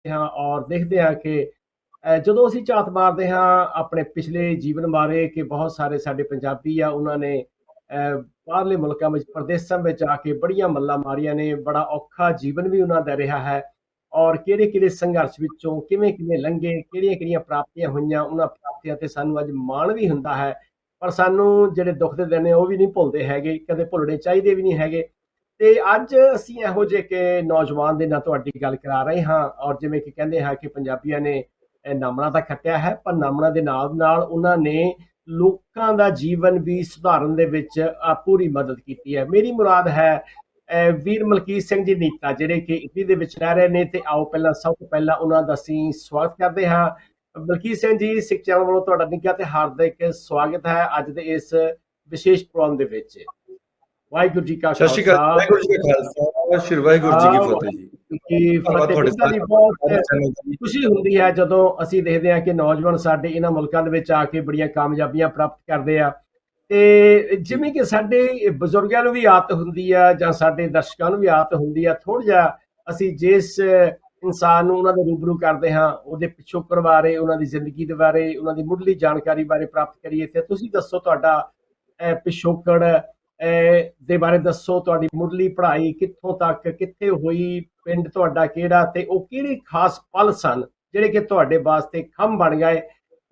ਹਾਂ ਔਰ ਦੇਖਦੇ ਹਾਂ ਕਿ ਜਦੋਂ ਅਸੀਂ ਝਾਤ ਮਾਰਦੇ ਹਾਂ ਆਪਣੇ ਪਿਛਲੇ ਜੀਵਨ ਬਾਰੇ ਕਿ ਬਹੁਤ ਸਾਰੇ ਸਾਡੇ ਪੰਜਾਬੀ ਆ ਉਹਨਾਂ ਨੇ ਬਾਹਰਲੇ ਮੁਲਕਾਂ ਵਿੱਚ ਪ੍ਰਦੇਸ਼ਾਂ ਵਿੱਚ ਆ ਕੇ ਬੜੀਆਂ ਮੱਲਾਂ ਮਾਰੀਆਂ ਨੇ, ਬੜਾ ਔਖਾ ਜੀਵਨ ਵੀ ਉਹਨਾਂ ਦਾ ਰਿਹਾ ਹੈ ਔਰ ਕਿਹੜੇ ਕਿਹੜੇ ਸੰਘਰਸ਼ ਵਿੱਚੋਂ ਕਿਵੇਂ ਕਿਵੇਂ ਲੰਘੇ, ਕਿਹੜੀਆਂ ਕਿਹੜੀਆਂ ਪ੍ਰਾਪਤੀਆਂ ਹੋਈਆਂ, ਉਹਨਾਂ ਪ੍ਰਾਪਤੀਆਂ ਤੇ ਸਾਨੂੰ ਅੱਜ ਮਾਣ ਵੀ ਹੁੰਦਾ ਹੈ। ਪਰ ਸਾਨੂੰ ਜਿਹੜੇ ਦੁੱਖ ਦੇ ਦਿਨ ਨੇ ਉਹ ਵੀ ਨਹੀਂ ਭੁੱਲਦੇ ਹੈਗੇ, ਕਦੇ ਭੁੱਲਣੇ ਚਾਹੀਦੇ ਵੀ ਨਹੀਂ ਹੈਗੇ। ਤੇ ਅੱਜ ਅਸੀਂ ਇਹੋ ਜਿਹੇ ਕਿ ਨੌਜਵਾਨ ਦੇ ਨਾਲ ਤੁਹਾਡੀ ਗੱਲ ਕਰਾ ਰਹੇ ਹਾਂ ਔਰ ਜਿਵੇਂ ਕਿ ਕਹਿੰਦੇ ਹਾਂ ਕਿ ਪੰਜਾਬੀਆਂ ਨੇ ਨਾਮਣਾ ਤਾਂ ਖੱਟਿਆ ਹੈ, ਪਰ ਨਾਮਣਾ ਦੇ ਨਾਲ ਨਾਲ ਉਹਨਾਂ ਨੇ ਲੋਕਾਂ ਦਾ ਜੀਵਨ ਵੀ ਸੁਧਾਰਨ ਦੇ ਵਿੱਚ ਪੂਰੀ ਮਦਦ ਕੀਤੀ ਹੈ। ਮੇਰੀ ਮੁਰਾਦ ਹੈ ਵੀਰ ਮਲਕੀਤ ਸਿੰਘ ਜੀ ਨੀਤਾ, ਜਿਹੜੇ ਕਿ ਇਟਲੀ ਦੇ ਵਿੱਚ ਰਹਿ ਰਹੇ ਨੇ। ਤੇ ਆਓ ਪਹਿਲਾਂ ਸਭ ਤੋਂ ਪਹਿਲਾਂ ਉਹਨਾਂ ਦਾ ਅਸੀਂ ਸਵਾਗਤ ਕਰਦੇ ਹਾਂ। ਮਲਕੀਤ ਸਿੰਘ ਜੀ, ਸਿੱਖ ਚੈਨਲ ਵੱਲੋਂ ਤੁਹਾਡਾ ਨਿੱਘਾ ਤੇ ਹਾਰਦਿਕ ਸਵਾਗਤ ਹੈ ਅੱਜ ਦੇ ਇਸ ਵਿਸ਼ੇਸ਼ ਪ੍ਰੋਗਰਾਮ ਦੇ ਵਿੱਚ। ਵਾਹਿਗੁਰੂ ਜੀ ਕਾ ਖਾਲਸਾ, ਵਾਹਿਗੁਰੂ ਜੀ ਕੀ ਫਤਿਹ ਜੀ। ਦੀ ਬਹੁਤ ਖੁਸ਼ੀ ਹੁੰਦੀ ਹੈ ਜਦੋਂ ਅਸੀਂ ਦੇਖਦੇ ਹਾਂ ਕਿ ਨੌਜਵਾਨ ਸਾਡੇ ਇਹਨਾਂ ਮੁਲਕਾਂ ਦੇ ਵਿੱਚ ਆ ਕੇ ਬੜੀਆਂ ਕਾਮਯਾਬੀਆਂ ਪ੍ਰਾਪਤ ਕਰਦੇ ਆ। ਤੇ ਜਿਵੇਂ ਕਿ ਸਾਡੇ ਬਜ਼ੁਰਗਾਂ ਨੂੰ ਵੀ ਆਦਤ ਹੁੰਦੀ ਆ ਜਾਂ ਸਾਡੇ ਦਰਸ਼ਕਾਂ ਨੂੰ ਵੀ ਆਦਤ ਹੁੰਦੀ ਆ, ਥੋੜਾ ਜਿਹਾ ਅਸੀਂ ਜਿਸ ਇਨਸਾਨ ਨੂੰ ਉਹਨਾਂ ਦੇ ਰੂਬਰੂ ਕਰਦੇ ਹਾਂ ਉਹਦੇ ਪਿਛੋਕੜ ਬਾਰੇ, ਉਹਨਾਂ ਦੀ ਜ਼ਿੰਦਗੀ ਦੇ ਬਾਰੇ, ਉਹਨਾਂ ਦੀ ਮੁੱਢਲੀ ਜਾਣਕਾਰੀ ਬਾਰੇ ਪ੍ਰਾਪਤ ਕਰੀਏ। ਤੇ ਤੁਸੀਂ ਦੱਸੋ ਤੁਹਾਡਾ ਪਿਛੋਕੜ ਦੇ ਬਾਰੇ ਦੱਸੋ, ਤੁਹਾਡੀ ਮੁੱਢਲੀ ਪੜ੍ਹਾਈ ਕਿੱਥੋਂ ਤੱਕ, ਕਿੱਥੇ ਹੋਈ, ਪਿੰਡ ਤੁਹਾਡਾ ਕਿਹੜਾ, ਤੇ ਉਹ ਕਿਹੜੇ ਖਾਸ ਪਲ ਸਨ ਜਿਹੜੇ ਕਿ ਤੁਹਾਡੇ ਵਾਸਤੇ ਖੰਭ ਬਣ ਗਏ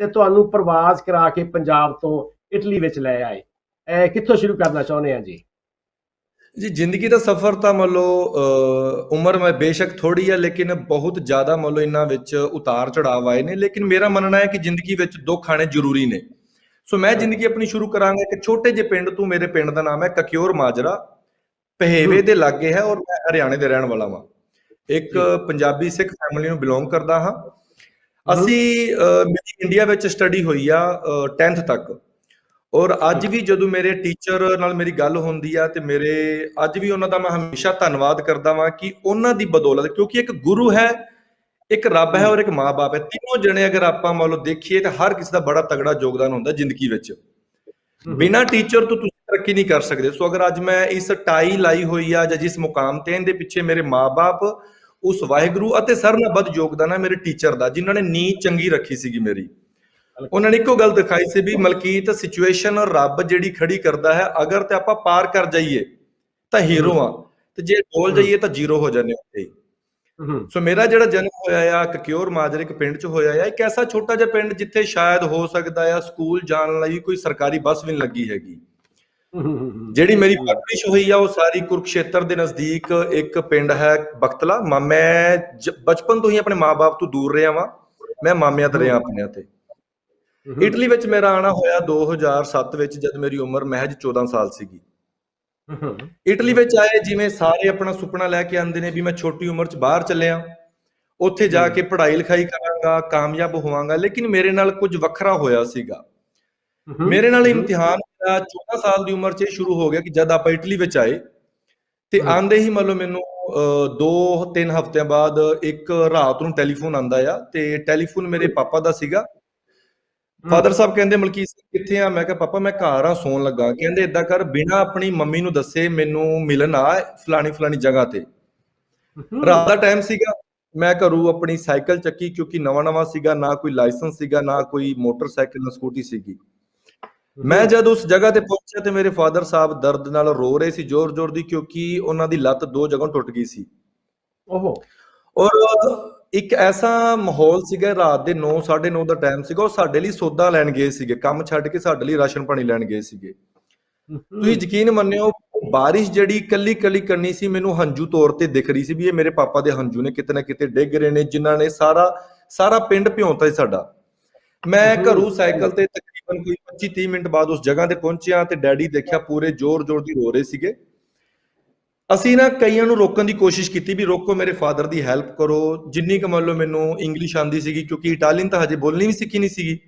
ਤੇ ਤੁਹਾਨੂੰ ਪ੍ਰਵਾਸ ਕਰਾ ਕੇ ਪੰਜਾਬ ਤੋਂ ਇਟਲੀ ਵਿੱਚ ਲੈ ਆਏ। ਕਿੱਥੋਂ ਸ਼ੁਰੂ ਕਰਨਾ ਚਾਹੁੰਦੇ ਆ ਜੀ? ਜੀ ਜ਼ਿੰਦਗੀ ਦਾ ਸਫ਼ਰ ਤਾਂ ਮੰਨ ਲਓ ਉਮਰ ਮੈਂ ਬੇਸ਼ੱਕ ਥੋੜੀ ਹੈ ਲੇਕਿਨ ਬਹੁਤ ਜ਼ਿਆਦਾ ਮੰਨ ਲਓ ਇਹਨਾਂ ਵਿੱਚ ਉਤਾਰ ਚੜਾਵ ਆਏ ਨੇ। ਲੇਕਿਨ ਮੇਰਾ ਮੰਨਣਾ ਹੈ ਕਿ ਜ਼ਿੰਦਗੀ ਵਿੱਚ ਦੁੱਖ ਆਣੇ ਜ਼ਰੂਰੀ ਨੇ। ਸੋ ਮੈਂ ਜ਼ਿੰਦਗੀ ਆਪਣੀ ਸ਼ੁਰੂ ਕਰਾਂਗਾ ਇੱਕ ਛੋਟੇ ਜਿਹੇ ਪਿੰਡ ਤੋਂ। ਮੇਰੇ ਪਿੰਡ ਦਾ ਨਾਮ ਹੈ ਕਕਿਓਰ ਮਾਜਰਾ, ਪਹੇਵੇ ਦੇ ਲਾਗੇ ਹੈ ਔਰ ਮੈਂ ਹਰਿਆਣੇ ਦੇ ਰਹਿਣ ਵਾਲਾ ਹਾਂ। ਇੱਕ ਪੰਜਾਬੀ ਸਿੱਖ ਫੈਮਿਲੀ ਨੂੰ ਬਿਲੋਂਗ ਕਰਦਾ ਹਾਂ। ਅਸੀਂ ਮੇਰੀ ਇੰਡੀਆ ਵਿੱਚ ਸਟੱਡੀ ਹੋਈ ਆ 10th ਤੱਕ। ਔਰ ਅੱਜ ਵੀ ਜਦੋਂ ਮੇਰੇ ਟੀਚਰ ਨਾਲ ਮੇਰੀ ਗੱਲ ਹੁੰਦੀ ਆ ਤੇ ਮੇਰੇ ਅੱਜ ਵੀ ਉਹਨਾਂ ਦਾ ਮੈਂ ਹਮੇਸ਼ਾ ਧੰਨਵਾਦ ਕਰਦਾ ਵਾਂ ਕਿ ਉਹਨਾਂ ਦੀ ਬਦੌਲਤ, ਕਿਉਂਕਿ ਇੱਕ ਗੁਰੂ ਹੈ, ਇੱਕ ਰੱਬ ਹੈ ਔਰ ਇੱਕ ਮਾਂ-ਬਾਪ ਹੈ। ਤਿੰਨੋਂ ਜਣੇ ਅਗਰ ਆਪਾਂ ਮੰਨ ਲਓ ਦੇਖੀਏ ਤਾਂ ਹਰ ਕਿਸੇ ਦਾ ਬੜਾ ਤਗੜਾ ਯੋਗਦਾਨ ਹੁੰਦਾ ਜ਼ਿੰਦਗੀ ਵਿੱਚ। ਬਿਨਾਂ ਟੀਚਰ ਤੋਂ ਤੁਸੀਂ ਤਰੱਕੀ ਨਹੀਂ ਕਰ ਸਕਦੇ। ਸੋ ਅਗਰ ਅੱਜ ਮੈਂ ਇਸ ਟਾਈ ਲਾਈ ਹੋਈ ਆ ਜਾਂ ਜਿਸ ਮੁਕਾਮ ਤੇ, ਇਹਦੇ ਪਿੱਛੇ ਮੇਰੇ ਮਾਂ-ਬਾਪ, ਉਸ ਵਾਹਿਗੁਰੂ ਅਤੇ ਸਾਰਿਆਂ ਨਾਲੋਂ ਵੱਧ ਯੋਗਦਾਨ ਹੈ ਮੇਰੇ ਟੀਚਰ ਦਾ, ਜਿਨ੍ਹਾਂ ਨੇ ਨੀਂਹ ਚੰਗੀ ਰੱਖੀ ਸੀਗੀ ਮੇਰੀ। ਉਹਨਾਂ ਨੇ ਇੱਕੋ ਗੱਲ ਦਿਖਾਈ ਸੀ ਵੀ ਮਲਕੀਤ, ਸਿਚੁਏਸ਼ਨ ਔਰ ਰੱਬ ਜਿਹੜੀ ਖੜੀ ਕਰਦਾ ਹੈ, ਅਗਰ ਤੇ ਆਪਾਂ ਪਾਰ ਕਰ ਜਾਈਏ ਤਾਂ ਹੀਰੋ ਆ, ਤੇ ਜੇ ਡੋਲ ਜਾਈਏ ਤਾਂ ਜ਼ੀਰੋ ਹੋ ਜਾਂਦੇ ਉੱਥੇ। ਸੋ ਮੇਰਾ ਜਿਹੜਾ ਜਨਮ ਹੋਇਆ ਆ ਕਕਿਓਰ ਮਾਜਰੇ ਇੱਕ ਪਿੰਡ 'ਚ ਹੋਇਆ ਆ, ਇੱਕ ਐਸਾ ਛੋਟਾ ਜਿਹਾ ਪਿੰਡ ਜਿੱਥੇ ਸ਼ਾਇਦ ਹੋ ਸਕਦਾ ਆ ਸਕੂਲ ਜਾਣ ਲਈ ਕੋਈ ਸਰਕਾਰੀ ਬੱਸ ਵੀ ਨਹੀਂ ਲੱਗੀ ਹੈਗੀ। ਜਿਹੜੀ ਮੇਰੀ ਪਰਵਰਿਸ਼ ਹੋਈ ਆ ਉਹ ਸਾਰੀ ਕੁਰੂਕਸ਼ੇਤਰ ਦੇ ਨਜ਼ਦੀਕ ਇੱਕ ਪਿੰਡ ਹੈ ਬਖਤਲਾ। ਮੈਂ ਬਚਪਨ ਤੋਂ ਹੀ ਆਪਣੇ ਮਾਂ-ਬਾਪ ਤੋਂ ਦੂਰ ਰਿਹਾ ਵਾਂ। ਮੈਂ ਮਾਮਿਆਂ ਤੇ ਰਿਹਾ ਆਪਣਿਆਂ ਤੇ। ਇਟਲੀ ਵਿੱਚ ਮੇਰਾ ਆਉਣਾ ਹੋਇਆ 2007 ਵਿੱਚ, ਜਦ ਮੇਰੀ ਉਮਰ ਮਹਿਜ 14 ਸਾਲ ਸੀਗੀ। ਇਟਲੀ ਵਿੱਚ ਆਏ, ਜਿਵੇਂ ਸਾਰੇ ਆਪਣਾ ਸੁਪਨਾ ਲੈ ਕੇ ਆਉਂਦੇ ਨੇ ਵੀ ਮੈਂ ਛੋਟੀ ਉਮਰ 'ਚ ਬਾਹਰ ਚੱਲਿਆ, ਉੱਥੇ ਜਾ ਕੇ ਪੜ੍ਹਾਈ ਲਿਖਾਈ ਕਰਾਂਗਾ, ਕਾਮਯਾਬ ਹੋਵਾਂਗਾ। ਲੇਕਿਨ ਮੇਰੇ ਨਾਲ ਕੁਝ ਵੱਖਰਾ ਹੋਇਆ ਸੀਗਾ। ਮੇਰੇ ਨਾਲ ਇਮਤਿਹਾਨ 14 ਸਾਲ ਦੀ ਉਮਰ 'ਚ ਇਹ ਸ਼ੁਰੂ ਹੋ ਗਿਆ ਕਿ ਜਦ ਆਪਾਂ ਇਟਲੀ ਵਿੱਚ ਆਏ ਤੇ ਆਂਦੇ ਹੀ ਮੰਨ ਲਓ ਮੈਨੂੰ 2-3 ਹਫ਼ਤਿਆਂ ਬਾਅਦ ਇੱਕ ਰਾਤ ਨੂੰ ਟੈਲੀਫੋਨ ਆਉਂਦਾ ਆ। ਤੇ ਟੈਲੀਫੋਨ ਮੇਰੇ ਪਾਪਾ ਦਾ ਸੀਗਾ। ਫਾਦਰ ਸਾਹਿਬ ਕਹਿੰਦੇ ਮਲਕੀਤ ਸਿੰਘ ਕਿੱਥੇ ਆ? ਮੈਂ ਕਿਹਾ ਪਾਪਾ ਮੈਂ ਘਰ ਆ, ਸੌਣ ਲੱਗਾ। ਕਹਿੰਦੇ ਏਦਾਂ ਕਰ, ਬਿਨਾਂ ਆਪਣੀ ਮੰਮੀ ਨੂੰ ਦੱਸੇ ਮੈਨੂੰ ਮਿਲਣ ਆ ਫਲਾਣੀ ਜਗ੍ਹਾ ਤੇ। ਰਾਤ ਦਾ ਟਾਈਮ ਸੀਗਾ। ਮੈਂ ਘਰੋਂ ਆਪਣੀ ਸਾਈਕਲ ਚੱਕੀ, ਕਿਉਂਕਿ ਨਵਾਂ ਸੀਗਾ, ਨਾ ਕੋਈ ਲਾਇਸੈਂਸ ਸੀਗਾ, ਨਾ ਕੋਈ ਮੋਟਰਸਾਈਕਲ, ਨਾ ਸਕੂਟੀ ਸੀਗੀ। ਮੈਂ ਜਦ ਉਸ ਜਗ੍ਹਾ ਤੇ ਪਹੁੰਚਿਆ ਤੇ ਮੇਰੇ ਫਾਦਰ ਸਾਹਿਬ ਦਰਦ ਨਾਲ ਰੋ ਰਹੇ ਸੀ ਜ਼ੋਰ ਦੀ, ਕਿਉਂਕਿ ਉਹਨਾਂ ਦੀ ਲੱਤ 2 ਜਗ੍ਹਾ ਟੁੱਟ ਗਈ ਸੀ। ਔਰ ਇੱਕ ਐਸਾ ਮਾਹੌਲ ਸੀਗਾ, ਰਾਤ ਦੇ 9-9:30 ਦਾ ਟਾਈਮ ਸੀਗਾ। ਉਹ ਸਾਡੇ ਲਈ ਸੌਦਾ ਲੈਣ ਗਏ ਸੀਗੇ, ਕੰਮ ਛੱਡ ਕੇ ਸਾਡੇ ਲਈ ਰਾਸ਼ਨ ਪਾਣੀ ਲੈਣ ਗਏ ਸੀਗੇ। ਤੁਸੀਂ ਯਕੀਨ ਮੰਨਿਓ, ਬਾਰਿਸ਼ ਜਿਹੜੀ ਕੱਲੀ ਕਰਨੀ ਸੀ, ਮੈਨੂੰ ਹੰਝੂ ਤੌਰ ਤੇ ਦਿਖ ਰਹੀ ਸੀ ਵੀ ਇਹ ਮੇਰੇ ਪਾਪਾ ਦੇ ਹੰਝੂ ਨੇ, ਕਿਤੇ ਨਾ ਕਿਤੇ ਡਿੱਗ ਰਹੇ ਨੇ, ਜਿਨ੍ਹਾਂ ਨੇ ਸਾਰਾ ਪਿੰਡ ਭਿਉਂਤਾ ਸੀ ਸਾਡਾ। ਮੈਂ ਘਰੋਂ ਸਾਈਕਲ ਤੇ ਤਕਰੀਬਨ ਕੋਈ 25-30 ਮਿੰਟ ਬਾਅਦ ਉਸ ਜਗ੍ਹਾ ਤੇ ਪਹੁੰਚਿਆ ਤੇ ਡੈਡੀ ਦੇਖਿਆ ਪੂਰੇ ਜ਼ੋਰ ਦੀ ਰੋ ਰਹੇ ਸੀਗੇ। ਅਸੀਂ ਨਾ ਕਈਆਂ ਨੂੰ ਰੋਕਣ ਦੀ ਕੋਸ਼ਿਸ਼ ਕੀਤੀ ਵੀ ਰੋਕੋ, ਮੇਰੇ ਫਾਦਰ ਦੀ ਹੈਲਪ ਕਰੋ। ਜਿੰਨੀ ਕੁ ਮੰਨ ਲਓ ਮੈਨੂੰ ਇੰਗਲਿਸ਼ ਆਉਂਦੀ ਸੀਗੀ, ਕਿਉਂਕਿ ਇਟਾਲੀਅਨ ਤਾਂ ਹਜੇ ਬੋਲਣੀ ਵੀ ਸਿੱਖੀ ਨਹੀਂ ਸੀਗੀ।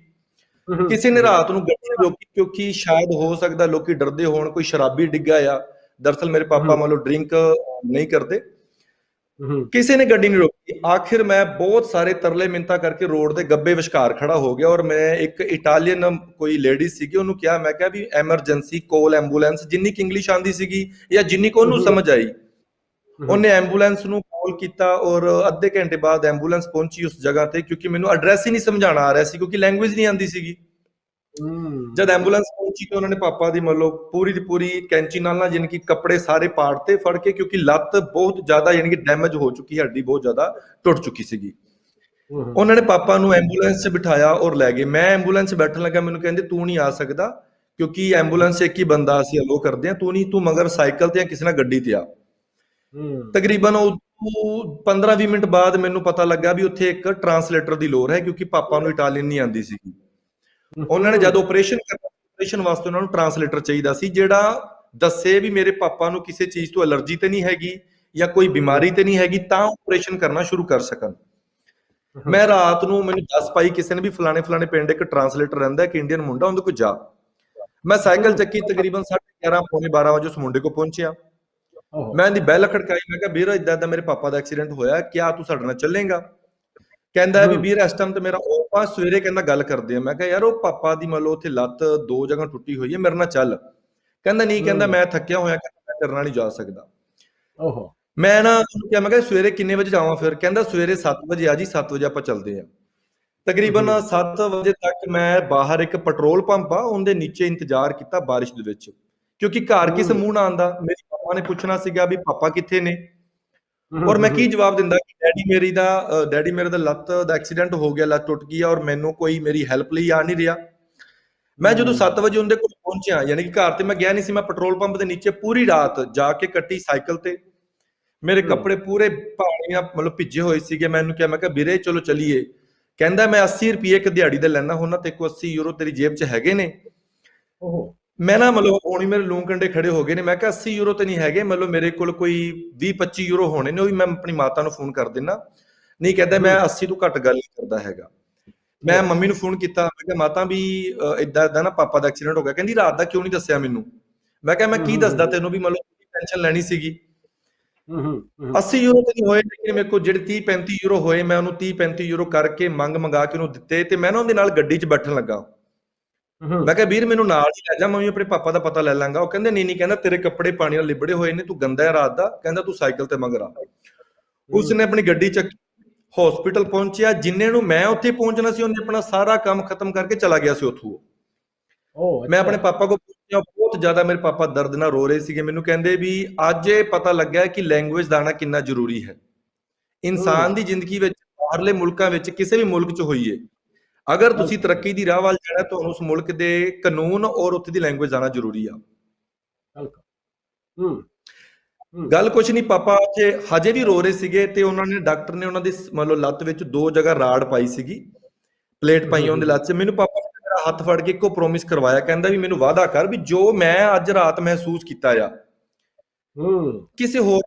ਕਿਸੇ ਨੇ ਰਾਤ ਨੂੰ ਗੱਡੀ ਰੋਕੀ, ਕਿਉਂਕਿ ਸ਼ਾਇਦ ਹੋ ਸਕਦਾ ਲੋਕੀ ਡਰਦੇ ਹੋਣ ਕੋਈ ਸ਼ਰਾਬੀ ਡਿੱਗਾ ਆ। ਦਰਅਸਲ ਮੇਰੇ ਪਾਪਾ ਮੰਨ ਲਓ ਡਰਿੰਕ ਨਹੀਂ ਕਰਦੇ। ਕਿਸੇ ਨੇ ਗੱਡੀ ਨਹੀਂ ਰੋਕੀ। ਆਖਿਰ ਮੈਂ ਬਹੁਤ ਸਾਰੇ ਤਰਲੇ ਮਿੰਤਾ ਕਰਕੇ ਰੋਡ ਦੇ ਗੱਬੇ ਵਿਚਕਾਰ ਖੜਾ ਹੋ ਗਿਆ। ਔਰ ਮੈਂ ਇੱਕ ਇਟਾਲੀਅਨ ਕੋਈ ਲੇਡੀ ਸੀਗੀ, ਉਹਨੂੰ ਕਿਹਾ, ਮੈਂ ਕਿਹਾ ਵੀ ਐਮਰਜੈਂਸੀ ਕੋਲ ਐਂਬੂਲੈਂਸ। ਜਿੰਨੀ ਕਿ ਇੰਗਲਿਸ਼ ਆਉਂਦੀ ਸੀਗੀ ਜਾਂ ਜਿੰਨੀ ਕੁ ਉਹਨੂੰ ਸਮਝ ਆਈ, ਉਹਨੇ ਐਂਬੂਲੈਂਸ ਨੂੰ ਕਾਲ ਕਾਲ ਕੀਤਾ ਔਰ ਅੱਧੇ ਘੰਟੇ ਬਾਅਦ ਐਂਬੂਲੈਂਸ ਪਹੁੰਚੀ ਉਸ ਜਗ੍ਹਾ ਤੇ, ਕਿਉਂਕਿ ਮੈਨੂੰ ਐਡਰੈਸ ਹੀ ਨਹੀਂ ਸਮਝਾਉਣਾ ਆ ਰਿਹਾ ਸੀ, ਕਿਉਂਕਿ ਲੈਂਗੁਏਜ ਨਹੀਂ ਆਉਂਦੀ ਸੀਗੀ। ਜਦ ਐਂਬੂਲੈਂਸ ਪਹੁੰਚੀ ਤੇ ਉਹਨਾਂ ਨੇ ਪਾਪਾ ਦੀ ਮਤਲਬ ਪੂਰੀ ਦੀ ਪੂਰੀ ਕੈਂਚੀ ਨਾਲ ਨਾ ਯਾਨੀ ਕਿ ਕੱਪੜੇ ਸਾਰੇ ਪਾੜਤੇ ਫੜ ਕੇ, ਕਿਉਂਕਿ ਲੱਤ ਬਹੁਤ ਜ਼ਿਆਦਾ ਯਾਨੀ ਕਿ ਡੈਮੇਜ ਹੋ ਚੁੱਕੀ, ਹੱਡੀ ਬਹੁਤ ਜ਼ਿਆਦਾ ਟੁੱਟ ਚੁੱਕੀ ਸੀਗੀ। ਉਹਨਾਂ ਨੇ ਪਾਪਾ ਨੂੰ ਐਂਬੂਲੈਂਸ 'ਚ ਬਿਠਾਇਆ ਔਰ ਲੈ ਗਏ। ਮੈਂ ਐਂਬੂਲੈਂਸ 'ਚ ਬੈਠਣ ਲੱਗਾ, ਮੈਨੂੰ ਕਹਿੰਦੇ ਤੂੰ ਨਹੀਂ ਆ ਸਕਦਾ, ਕਿਉਂਕਿ ਐਂਬੂਲੈਂਸ 'ਚ ਇੱਕ ਹੀ ਬੰਦਾ ਅਸੀਂ ਅਲੋ ਕਰਦੇ ਹਾਂ, ਤੂੰ ਮਗਰ ਸਾਈਕਲ ਤੇ ਜਾਂ ਕਿਸੇ ਨਾਲ ਗੱਡੀ ਤੇ ਆ। ਤਕਰੀਬਨ 15-20 ਮਿੰਟ ਬਾਅਦ ਮੈਨੂੰ ਪਤਾ ਲੱਗਾ ਵੀ ਉੱਥੇ ਇੱਕ ਟਰਾਂਸਲੇਟਰ ਦੀ ਲੋੜ ਹੈ, ਕਿਉਂਕਿ ਪਾਪਾ ਨੂੰ ਇਟਾਲੀਅਨ ਨਹੀਂ ਆਉਂਦੀ ਸੀਗੀ। ਉਹਨਾਂ ਨੇ ਜਦ ਆਪਰੇਸ਼ਨ ਕਰਨਾ, ਆਪਰੇਸ਼ਨ ਵਾਸਤੇ ਉਹਨਾਂ ਨੂੰ ਟਰਾਂਸਲੇਟਰ ਚਾਹੀਦਾ ਸੀ ਜਿਹੜਾ ਦੱਸੇ ਵੀ ਮੇਰੇ ਪਾਪਾ ਨੂੰ ਕਿਸੇ ਚੀਜ਼ ਤੋਂ ਐਲਰਜੀ ਤੇ ਨਹੀਂ ਹੈਗੀ ਜਾਂ ਕੋਈ ਬਿਮਾਰੀ ਤੇ ਨਹੀਂ ਹੈਗੀ, ਤਾਂ ਆਪਰੇਸ਼ਨ ਕਰਨਾ ਸ਼ੁਰੂ ਕਰ ਸਕਣ। ਮੈਂ ਰਾਤ ਨੂੰ, ਮੈਨੂੰ ਦੱਸ ਪਾਈ ਕਿਸੇ ਨੇ ਵੀ ਫਲਾਣੇ ਪਿੰਡ ਇੱਕ ਟਰਾਂਸਲੇਟਰ ਰਹਿੰਦਾ, ਇੱਕ ਇੰਡੀਅਨ ਮੁੰਡਾ, ਉਹਦੇ ਕੋਲ ਜਾ। ਮੈਂ ਸਾਈਕਲ ਚੱਕੀ, ਤਕਰੀਬਨ 11:30 ਪੌਣੇ 12 ਵਜੇ ਉਸ ਮੁੰਡੇ ਕੋਲ ਪਹੁੰਚਿਆ। ਮੈਂ ਇਹਦੀ ਬੈਲ ਖੜਕਾਈ, ਮੈਂ ਕਿਹਾ ਵੀਰ ਏਦਾਂ ਮੇਰੇ ਪਾਪਾ ਦਾ ਐਕਸੀਡੈਂਟ ਹੋਇਆ, ਕਿਆ ਤੂੰ ਸਾਡੇ ਨਾਲ ਚੱਲੇਗਾ? ਕਹਿੰਦਾ ਵੀ ਵੀਰ ਇਸ ਟਾਈਮ ਤੇ ਮੇਰਾ ਉਹ ਸਵੇਰੇ ਕਹਿੰਦਾ ਗੱਲ ਕਰਦੇ ਆ। ਮੈਂ ਕਿਹਾ ਯਾਰ ਉਹ ਪਾਪਾ ਦੀ ਮੰਨ ਲਓ ਉੱਥੇ ਲੱਤ 2 ਜਗ੍ਹਾ ਟੁੱਟੀ ਹੋਈ ਹੈ, ਮੇਰੇ ਨਾਲ ਚੱਲ। ਕਹਿੰਦਾ ਨਹੀਂ, ਕਹਿੰਦਾ ਮੈਂ ਥੱਕਿਆ ਹੋਇਆ, ਮੈਂ ਤੇਰੇ ਨਾਲ ਨਹੀਂ ਜਾ ਸਕਦਾ। ਮੈਂ ਨਾ ਉਹਨੂੰ ਕਿਹਾ, ਮੈਂ ਕਿਹਾ ਸਵੇਰੇ ਕਿੰਨੇ ਵਜੇ ਜਾਵਾਂ ਫਿਰ? ਕਹਿੰਦਾ ਸਵੇਰੇ 7 ਵਜੇ ਆ ਜੀ, 7 ਵਜੇ ਆਪਾਂ ਚੱਲਦੇ ਆ। ਤਕਰੀਬਨ 7 ਵਜੇ ਤੱਕ ਮੈਂ ਬਾਹਰ ਇੱਕ ਪੈਟਰੋਲ ਪੰਪ ਆ ਉਹਦੇ ਨੀਚੇ ਇੰਤਜ਼ਾਰ ਕੀਤਾ ਬਾਰਿਸ਼ ਦੇ ਵਿੱਚ, ਕਿਉਂਕਿ ਘਰ ਕਿਸ ਮੂੰਹ ਨਾਲ ਆਂਦਾ। ਮੇਰੇ ਪਾਪਾ ਨੇ ਪੁੱਛਣਾ ਸੀਗਾ ਵੀ ਪਾਪਾ ਕਿੱਥੇ ਨੇ, ਔਰ ਮੈਂ ਕੀ ਜਵਾਬ ਦਿੰਦਾ ਕਿ ਡੈਡੀ ਮੇਰੇ ਦਾ ਲੱਤ ਦਾ ਐਕਸੀਡੈਂਟ ਹੋ ਗਿਆ, ਲੱਤ ਟੁੱਟ ਗਈ ਔਰ ਮੈਨੂੰ ਕੋਈ ਮੇਰੀ ਹੈਲਪ ਲਈ ਆ ਨਹੀਂ ਰਿਹਾ। ਮੈਂ ਜਦੋਂ 7 ਵਜੇ ਉਹਦੇ ਕੋਲ ਪਹੁੰਚਿਆ, ਯਾਨੀ ਕਿ ਘਰ ਤੇ ਮੈਂ ਗਿਆ ਨਹੀਂ ਸੀ, ਮੈਂ ਪੈਟਰੋਲ ਪੰਪ ਦੇ ਨੀਚੇ ਪੂਰੀ ਰਾਤ ਜਾ ਕੇ ਕੱਟੀ ਸਾਈਕਲ ਤੇ। ਮੇਰੇ ਕੱਪੜੇ ਪੂਰੇ ਪਾਣੀਆਂ ਮਤਲਬ ਭਿੱਜੇ ਹੋਏ ਸੀਗੇ। ਮੈਂ ਇਹਨੂੰ ਕਿਹਾ, ਮੈਂ ਕਿਹਾ ਵੀਰੇ ਚਲੋ ਚੱਲੀਏ। ਕਹਿੰਦਾ ਮੈਂ 80 ਰੁਪਏ ਇੱਕ ਦਿਹਾੜੀ ਦਾ ਲੈਣਾ ਹੁੰਦਾ, ਤੇ ਕੋ 80 ਯੂਰੋ ਤੇਰੀ ਜੇਬ 'ਚ ਹੈਗੇ ਨੇ? ਮੈਂ ਨਾ ਮਤਲਬ ਹੁਣੀ ਮੇਰੇ ਲੂੰ ਕੰਡੇ ਖੜੇ ਹੋ ਗਏ ਨੇ। ਮੈਂ ਕਿਹਾ 80 ਯੂਰੋ ਤੇ ਨਹੀਂ ਹੈਗੇ, ਮਤਲਬ ਮੇਰੇ ਕੋਲ ਕੋਈ 20-25 ਯੂਰੋ ਹੋਣੇ ਨੇ, ਉਹ ਵੀ ਮੈਂ ਆਪਣੀ ਮਾਤਾ ਨੂੰ ਫੋਨ ਕਰ ਦਿੰਦਾ। ਨਹੀਂ, ਕਹਿੰਦਾ ਮੈਂ 80 ਤੋਂ ਘੱਟ ਗੱਲ ਨਹੀਂ ਕਰਦਾ ਹੈਗਾ। ਮੈਂ ਮੰਮੀ ਨੂੰ ਫੋਨ ਕੀਤਾ, ਮੈਂ ਕਿਹਾ ਮਾਤਾ ਵੀ ਏਦਾਂ ਨਾ ਪਾਪਾ ਦਾ ਐਕਸੀਡੈਂਟ ਹੋ ਗਿਆ। ਕਹਿੰਦੀ ਰਾਤ ਦਾ ਕਿਉਂ ਨਹੀਂ ਦੱਸਿਆ ਮੈਨੂੰ? ਮੈਂ ਕਿਹਾ ਮੈਂ ਕੀ ਦੱਸਦਾ ਤੈਨੂੰ, ਵੀ ਮਤਲਬ ਟੈਨਸ਼ਨ ਲੈਣੀ ਸੀਗੀ। 80 ਯੂਰੋ ਤੇ ਨਹੀਂ ਹੋਏ, ਲੇਕਿਨ ਮੇਰੇ ਕੋਲ ਜਿਹੜੇ 30-35 ਯੂਰੋ ਹੋਏ, ਮੈਂ ਉਹਨੂੰ 30-35 ਯੂਰੋ ਕਰਕੇ ਮੰਗਾ ਕੇ ਉਹਨੂੰ ਦਿੱਤੇ, ਤੇ ਮੈਂ ਨਾ ਉਹਦੇ ਨਾਲ ਗੱਡੀ 'ਚ ਬੈਠਣ ਲੱਗਾ। ਮੈਂ ਕਿਹਾ ਵੀਰ ਮੈਨੂੰ ਨਾਲ ਹੀ ਲੈ ਜਾ, ਮੈਂ ਵੀ ਆਪਣੇ ਪਾਪਾ ਦਾ ਪਤਾ ਲੈ ਲਾਂਗਾ। ਉਹ ਕਹਿੰਦੇ ਨਹੀਂ, ਕਹਿੰਦਾ ਤੇਰੇ ਕੱਪੜੇ ਪਾਣੀ ਨਾਲ ਲਿਬੜੇ ਹੋਏ ਨੇ, ਤੂੰ ਗੰਦਾ ਹੈ ਰਾਤ ਦਾ, ਕਹਿੰਦਾ ਤੂੰ ਸਾਈਕਲ ਤੇ ਮਗਰ ਆ। ਉਸਨੇ ਆਪਣੀ ਗੱਡੀ ਚੱਕੀ, ਹਸਪੀਟਲ ਪਹੁੰਚਿਆ। ਜਿੰਨੇ ਨੂੰ ਮੈਂ ਉੱਥੇ ਪਹੁੰਚਣਾ ਸੀ, ਉਹਨੇ ਆਪਣਾ ਸਾਰਾ ਕੰਮ ਖਤਮ ਕਰਕੇ ਚਲਾ ਗਿਆ ਸੀ ਉੱਥੋਂ। ਮੈਂ ਆਪਣੇ ਪਾਪਾ ਕੋਲ ਪਹੁੰਚਿਆ, ਬਹੁਤ ਜ਼ਿਆਦਾ ਮੇਰੇ ਪਾਪਾ ਦਰਦ ਨਾਲ ਰੋ ਰਹੇ ਸੀਗੇ। ਮੈਨੂੰ ਕਹਿੰਦੇ ਵੀ ਅੱਜ ਇਹ ਪਤਾ ਲੱਗਾ ਕਿ ਲੈਂਗੁਏਜ ਦਾ ਆਉਣਾ ਕਿੰਨਾ ਜ਼ਰੂਰੀ ਹੈ ਇਨਸਾਨ ਦੀ ਜ਼ਿੰਦਗੀ ਵਿੱਚ। ਬਾਹਰਲੇ ਮੁਲਕਾਂ ਵਿੱਚ, ਕਿਸੇ ਵੀ ਮੁਲਕ 'ਚ ਹੋਈਏ, ਅਗਰ ਤੁਸੀਂ ਤਰੱਕੀ ਦੀ ਰਾਹ ਵੱਲ ਜਾਣਾ, ਤੁਹਾਨੂੰ ਉਸ ਮੁਲਕ ਦੇ ਕਾਨੂੰਨ ਔਰ ਉੱਥੇ ਦੀ ਲੈਂਗੁਏਜ ਆਉਣਾ ਜ਼ਰੂਰੀ ਆ। ਗੱਲ ਕੁਛ ਨਹੀਂ, ਪਾਪਾ ਉੱਥੇ ਹਜੇ ਵੀ ਰੋ ਰਹੇ ਸੀਗੇ, ਤੇ ਉਹਨਾਂ ਨੇ, ਡਾਕਟਰ ਨੇ ਉਹਨਾਂ ਦੀ ਮੰਨ ਲਓ ਲੱਤ ਵਿੱਚ 2 ਜਗ੍ਹਾ ਰਾੜ ਪਾਈ ਸੀਗੀ, ਪਲੇਟ ਪਾਈ ਉਹਦੀ ਲੱਤ 'ਚ। ਮੈਨੂੰ ਪਾਪਾ ਨੇ ਮੇਰਾ ਹੱਥ ਫੜ ਕੇ ਇੱਕੋ ਪ੍ਰੋਮਿਸ ਕਰਵਾਇਆ, ਕਹਿੰਦਾ ਵੀ ਮੈਨੂੰ ਵਾਅਦਾ ਕਰ ਵੀ ਜੋ ਮੈਂ ਅੱਜ ਰਾਤ ਮਹਿਸੂਸ ਕੀਤਾ ਆ, ਕਿਸੇ ਹੋਰ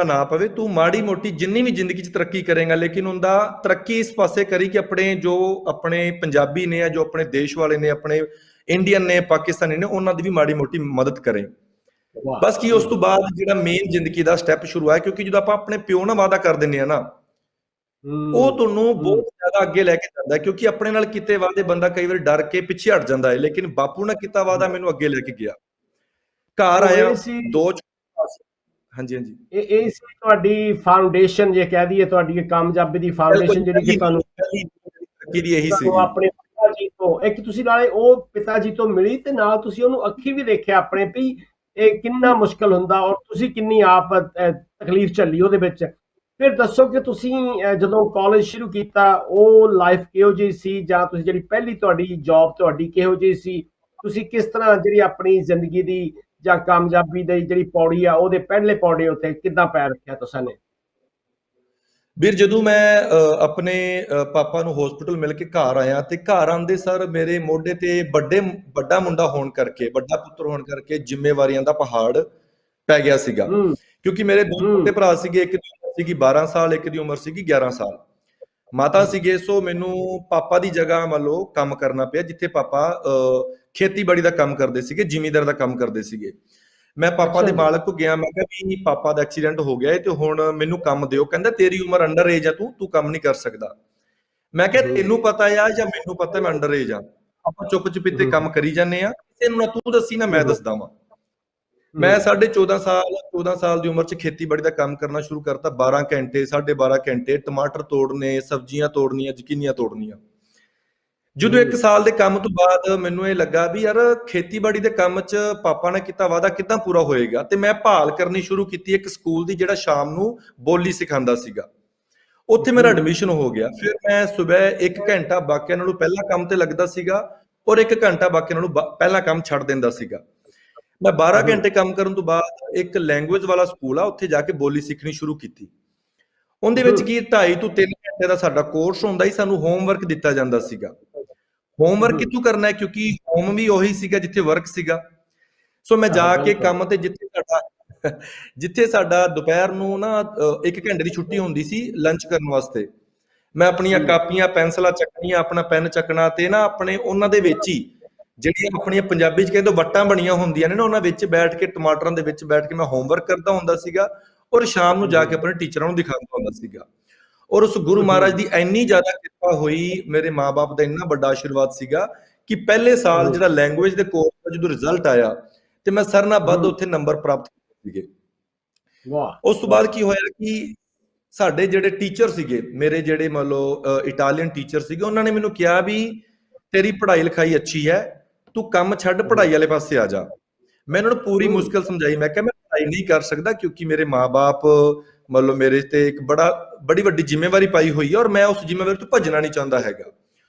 ਨਾ ਪਵੇ। ਤੂੰ ਮਾੜੀ ਮੋਟੀ ਜਿੰਨੀ ਵੀ ਜ਼ਿੰਦਗੀ 'ਚ ਤਰੱਕੀ ਕਰੇਗਾ, ਲੇਕਿਨ ਉਹਦਾ ਤਰੱਕੀ ਇਸ ਪਾਸੇ ਕਰੀ ਕਿ ਆਪਣੇ ਪੰਜਾਬੀ ਨੇ, ਜੋ ਆਪਣੇ ਦੇਸ਼ ਵਾਲੇ ਨੇ, ਆਪਣੇ ਇੰਡੀਅਨ ਨੇ, ਪਾਕਿਸਤਾਨੀ ਨੇ, ਉਹਨਾਂ ਦੀ ਵੀ ਮਾੜੀ ਮੋਟੀ ਮਦਦ ਕਰੇ। ਬਸ ਕੀ ਉਸ ਤੋਂ ਬਾਅਦ ਜਿਹੜਾ ਮੇਨ ਜ਼ਿੰਦਗੀ ਦਾ ਸਟੈਪ ਸ਼ੁਰੂ ਹੋਇਆ, ਕਿਉਂਕਿ ਜਦੋਂ ਆਪਾਂ ਆਪਣੇ ਪਿਓ ਨਾਲ ਵਾਅਦਾ ਕਰ ਦਿੰਦੇ ਆ ਨਾ, ਉਹ ਤੁਹਾਨੂੰ ਬਹੁਤ ਜ਼ਿਆਦਾ ਅੱਗੇ ਲੈ ਕੇ ਜਾਂਦਾ, ਕਿਉਂਕਿ ਆਪਣੇ ਨਾਲ ਕੀਤੇ ਵਾਅਦੇ ਬੰਦਾ ਕਈ ਵਾਰੀ ਡਰ ਕੇ ਪਿੱਛੇ ਹਟ ਜਾਂਦਾ ਹੈ, ਲੇਕਿਨ ਬਾਪੂ ਨਾਲ ਕੀਤਾ ਵਾਅਦਾ ਮੈਨੂੰ ਅੱਗੇ ਲੈ ਕੇ ਗਿਆ। ਘਰ ਆਇਆ 2 ਹਾਂਜੀ ਇਹ ਸੀ ਤੁਹਾਡੀ ਫਾਊਂਡੇਸ਼ਨ, ਜੇ ਕਹਿ ਦਈਏ ਤੁਹਾਡੀ ਕਾਮਯਾਬੀ ਦੀ ਫਾਊਂਡੇਸ਼ਨ, ਜਿਹੜੀ ਕਿ ਤੁਹਾਨੂੰ ਇਹੀ ਸੀ ਆਪਣੇ ਪਿਤਾ ਜੀ ਤੋਂ, ਇੱਕ ਤੁਸੀਂ ਨਾਲੇ ਉਹ ਪਿਤਾ ਜੀ ਤੋਂ ਮਿਲੀ, ਤੇ ਨਾਲ ਤੁਸੀਂ ਉਹਨੂੰ ਅੱਖੀ ਵੀ ਦੇਖਿਆ ਆਪਣੇ ਵੀ ਇਹ ਕਿੰਨਾ ਮੁਸ਼ਕਲ ਹੁੰਦਾ, ਔਰ ਤੁਸੀਂ ਕਿੰਨੀ ਆਪ ਤਕਲੀਫ ਝੱਲੀ ਉਹਦੇ ਵਿੱਚ। ਫਿਰ ਦੱਸੋ ਕਿ ਤੁਸੀਂ ਜਦੋਂ ਕਾਲਜ ਸ਼ੁਰੂ ਕੀਤਾ, ਉਹ ਲਾਈਫ ਕਿਹੋ ਜਿਹੀ ਸੀ, ਜਾਂ ਤੁਸੀਂ ਜਿਹੜੀ ਪਹਿਲੀ ਤੁਹਾਡੀ ਜੌਬ ਤੁਹਾਡੀ ਕਿਹੋ ਜਿਹੀ ਸੀ? ਤੁਸੀਂ ਕਿਸ ਤਰ੍ਹਾਂ ਜਿਹੜੀ ਆਪਣੀ ਜ਼ਿੰਦਗੀ ਦੀ ਜਾਂ ਕਾਮਯਾਬੀ ਦੀ ਜਿਹੜੀ ਪੌੜੀ ਆ, ਉਹਦੇ ਪਹਿਲੇ ਪੌੜੇ ਉੱਤੇ ਕਿੱਦਾਂ ਪੈਰ ਰੱਖਿਆ ਤੁਸੀਂ ਨੇ? ਵੀਰ, ਜਦੋਂ ਮੈਂ ਆਪਣੇ ਪਾਪਾ ਨੂੰ ਹਸਪੀਟਲ ਮਿਲ ਕੇ ਘਰ ਆਇਆ, ਤੇ ਘਰ ਆਉਂਦੇ ਸਰ ਮੇਰੇ ਮੋਢੇ ਤੇ ਵੱਡਾ ਮੁੰਡਾ ਹੋਣ ਕਰਕੇ, ਵੱਡਾ ਪੁੱਤਰ ਹੋਣ ਕਰਕੇ ਜ਼ਿੰਮੇਵਾਰੀਆਂ ਦਾ ਪਹਾੜ ਪੈ ਗਿਆ ਸੀਗਾ। ਕਿਉਂਕਿ ਮੇਰੇ 2 ਛੋਟੇ ਭਰਾ ਸੀਗੇ, ਇੱਕ ਦੀ ਉਮਰ ਸੀਗੀ 12 ਸਾਲ, ਇੱਕ ਦੀ ਉਮਰ ਸੀਗੀ 11 ਸਾਲ। ਮਾਤਾ ਸੀਗੇ, ਸੋ ਮੈਨੂੰ ਪਾਪਾ ਦੀ ਜਗ੍ਹਾ ਮੰਨ ਲਓ ਕੰਮ ਕਰਨਾ ਪਿਆ, ਜਿੱਥੇ ਪਾਪਾ ਖੇਤੀਬਾੜੀ ਦਾ ਕੰਮ ਕਰਦੇ ਸੀਗੇ, ਜ਼ਿਮੀਂਦਾਰ ਦਾ ਕੰਮ ਕਰਦੇ ਸੀਗੇ। ਮੈਂ ਪਾਪਾ ਦੇ ਮਾਲਕ ਕੋ ਗਿਆ, ਮੈਂ ਕਿਹਾ ਵੀ ਪਾਪਾ ਦਾ ਐਕਸੀਡੈਂਟ ਹੋ ਗਿਆ ਹੈ, ਤੇ ਹੁਣ ਮੈਨੂੰ ਕੰਮ ਦਿਓ। ਕਹਿੰਦਾ ਤੇਰੀ ਉਮਰ ਅੰਡਰ ਏਜ ਆ, ਤੂੰ ਕੰਮ ਨਹੀਂ ਕਰ ਸਕਦਾ। ਮੈਂ ਕਿਹਾ ਤੈਨੂੰ ਪਤਾ ਆ ਜਾਂ ਮੈਨੂੰ ਪਤਾ ਮੈਂ ਅੰਡਰ ਏਜ ਆ? ਆਪਾਂ ਚੁੱਪ ਚਪੀਤੇ ਕੰਮ ਕਰੀ ਜਾਂਦੇ ਆ, ਕਿਸੇ ਨੂੰ ਨਾ ਤੂੰ ਦੱਸੀ ਨਾ ਮੈਂ ਦੱਸਦਾ ਵਾਂ। ਮੈਂ ਹੂੰ, 14.5 ਸਾਲ ਦੀ ਉਮਰ 'ਚ ਖੇਤੀਬਾੜੀ ਦਾ ਕੰਮ ਕਰਨਾ ਸ਼ੁਰੂ ਕਰਤਾ। 12 ਘੰਟੇ 12.5 ਘੰਟੇ ਟਮਾਟਰ ਤੋੜਨੇ, ਸਬਜ਼ੀਆਂ ਤੋੜਨੀਆਂ, ਜ਼ਕੀਨੀਆਂ ਤੋੜਨੀਆਂ। ਜਦੋਂ 1 ਹੂੰ, ਸਾਲ ਦੇ ਕੰਮ ਤੋਂ ਬਾਅਦ ਮੈਨੂੰ ਇਹ ਲੱਗਾ ਵੀ ਯਾਰ ਖੇਤੀਬਾੜੀ ਦੇ ਕੰਮ 'ਚ ਪਾਪਾ ਨੇ ਕੀਤਾ ਵਾਅਦਾ ਕਿੱਦਾਂ ਪੂਰਾ ਹੋਏਗਾ, ਤੇ ਮੈਂ ਭਾਲ ਕਰਨੀ ਸ਼ੁਰੂ ਕੀਤੀ ਇੱਕ ਸਕੂਲ ਦੀ ਜਿਹੜਾ ਸ਼ਾਮ ਨੂੰ ਬੋਲੀ ਸਿਖਾਉਂਦਾ ਸੀਗਾ। ਉੱਥੇ ਮੇਰਾ ਹੂੰ, ਐਡਮਿਸ਼ਨ ਹੋ ਗਿਆ। ਫਿਰ ਮੈਂ ਸਵੇਰ 1 ਘੰਟਾ ਬਾਕੀਆਂ ਨਾਲੋਂ ਪਹਿਲਾਂ ਕੰਮ ਤੇ ਲੱਗਦਾ ਸੀਗਾ, ਔਰ 1 ਘੰਟਾ ਬਾਕੀਆਂ ਨਾਲੋਂ ਪਹਿਲਾਂ ਕੰਮ ਛੱਡ ਦਿੰਦਾ ਸੀਗਾ। ਮੈਂ 12 ਹੂੰ, ਘੰਟੇ ਕੰਮ ਕਰਨ ਤੋਂ ਬਾਅਦ ਇੱਕ ਲੈਂਗੁਏਜ ਵਾਲਾ ਸਕੂਲ ਆ, ਉੱਥੇ ਜਾ ਕੇ ਬੋਲੀ ਸਿੱਖਣੀ ਸ਼ੁਰੂ ਕੀਤੀ। ਉਹਦੇ ਵਿੱਚ ਕੀ 2.5 ਤੋਂ 3 ਘੰਟੇ ਦਾ ਸਾਡਾ ਕੋਰਸ ਹੁੰਦਾ ਸੀ। ਸਾਨੂੰ ਹੋਮਵਰਕ ਦਿੱਤਾ ਜਾਂਦਾ ਸੀਗਾ। ਹੋਮਵਰਕ ਹੂੰ, ਕਿੱਥੋਂ ਕਰਨਾ ਹੈ, ਕਿਉਂਕਿ ਹੋਮ ਵੀ ਉਹੀ ਸੀਗਾ ਜਿੱਥੇ ਵਰਕ ਸੀਗਾ। ਸੋ ਮੈਂ ਜਾ ਕੇ ਬਿਲਕੁਲ। ਕੰਮ ਤੇ ਜਿੱਥੇ ਸਾਡਾ ਦੁਪਹਿਰ ਨੂੰ ਨਾ 1 ਘੰਟੇ ਦੀ ਛੁੱਟੀ ਹੁੰਦੀ ਸੀ ਲੰਚ ਕਰਨ ਵਾਸਤੇ, ਮੈਂ ਆਪਣੀਆਂ ਹੂੰ, ਕਾਪੀਆਂ ਪੈਨਸਲਾਂ ਚੱਕਣੀਆਂ, ਆਪਣਾ ਪੈਨ ਚੱਕਣਾ, ਤੇ ਨਾ ਆਪਣੇ ਉਹਨਾਂ ਦੇ ਵਿੱਚ ਹੀ ਜਿਹੜੀਆਂ ਆਪਣੀਆਂ ਪੰਜਾਬੀ 'ਚ ਕਹਿੰਦੇ ਵੱਟਾਂ ਬਣੀਆਂ ਹੁੰਦੀਆਂ ਨੇ ਨਾ, ਉਹਨਾਂ ਵਿੱਚ ਬੈਠ ਕੇ ਟਮਾਟਰਾਂ ਦੇ ਵਿੱਚ ਬੈਠ ਕੇ ਮੈਂ ਹੋਮਵਰਕ ਕਰਦਾ ਹੁੰਦਾ ਸੀਗਾ, ਔਰ ਸ਼ਾਮ ਨੂੰ ਜਾ ਕੇ ਹੂੰ, ਆਪਣੇ ਟੀਚਰਾਂ ਨੂੰ ਦਿਖਾਉਂਦਾ ਹੁੰਦਾ ਸੀਗਾ। ਔਰ ਉਸ ਗੁਰੂ ਮਹਾਰਾਜ ਹੂੰ, ਦੀ ਇੰਨੀ ਜ਼ਿਆਦਾ ਕਿਰਪਾ ਹੋਈ, ਮੇਰੇ ਮਾਂ-ਬਾਪ ਦਾ ਇੰਨਾ ਵੱਡਾ ਆਸ਼ੀਰਵਾਦ ਸੀਗਾ ਕਿ ਪਹਿਲੇ ਸਾਲ ਹੂੰ, ਜਿਹੜਾ ਲੈਂਗੁਏਜ ਦੇ ਕੋਰਸ ਦਾ ਜਦੋਂ ਰਿਜ਼ਲਟ ਆਇਆ, ਤੇ ਮੈਂ ਸਾਰਿਆਂ ਨਾਲੋਂ ਵੱਧ ਹੂੰ, ਉੱਥੇ ਨੰਬਰ ਪ੍ਰਾਪਤ ਕੀਤੇ ਸੀਗੇ। ਵਾਹ, ਉਸ ਤੋਂ ਵਾਹ, ਬਾਅਦ ਕੀ ਹੋਇਆ ਕਿ ਸਾਡੇ ਜਿਹੜੇ ਟੀਚਰ ਸੀਗੇ, ਮੇਰੇ ਜਿਹੜੇ ਮੰਨ ਲਓ ਇਟਾਲੀਅਨ ਟੀਚਰ ਸੀਗੇ, ਉਹਨਾਂ ਨੇ ਮੈਨੂੰ ਕਿਹਾ ਵੀ ਤੇਰੀ ਪੜ੍ਹਾਈ ਲਿਖਾਈ ਅੱਛੀ ਹੈ, ਤੂੰ ਕੰਮ ਛੱਡ, ਹੂੰ, ਪੜ੍ਹਾਈ ਵਾਲੇ ਪਾਸੇ ਆ ਜਾ। ਮੈਂ ਉਹਨਾਂ ਨੂੰ ਪੂਰੀ ਹੂੰ, ਮੁਸ਼ਕਿਲ ਸਮਝਾਈ। ਮੈਂ ਕਿਹਾ ਮੈਂ ਪੜ੍ਹਾਈ ਨਹੀਂ ਕਰ ਸਕਦਾ, ਕਿਉਂਕਿ ਮੇਰੇ ਮਾਂ-ਬਾਪ ਮੰਨ ਲਓ ਮੇਰੇ ਤੇ ਇੱਕ ਬੜੀ ਵੱਡੀ ਜ਼ਿੰਮੇਵਾਰੀ ਪਾਈ ਹੋਈ ਹੈ, ਔਰ ਮੈਂ ਉਸ ਜ਼ਿੰਮੇਵਾਰੀ ਤੋਂ ਭੱਜਣਾ ਨਹੀਂ ਚਾਹੁੰਦਾ ਹੈਗਾ।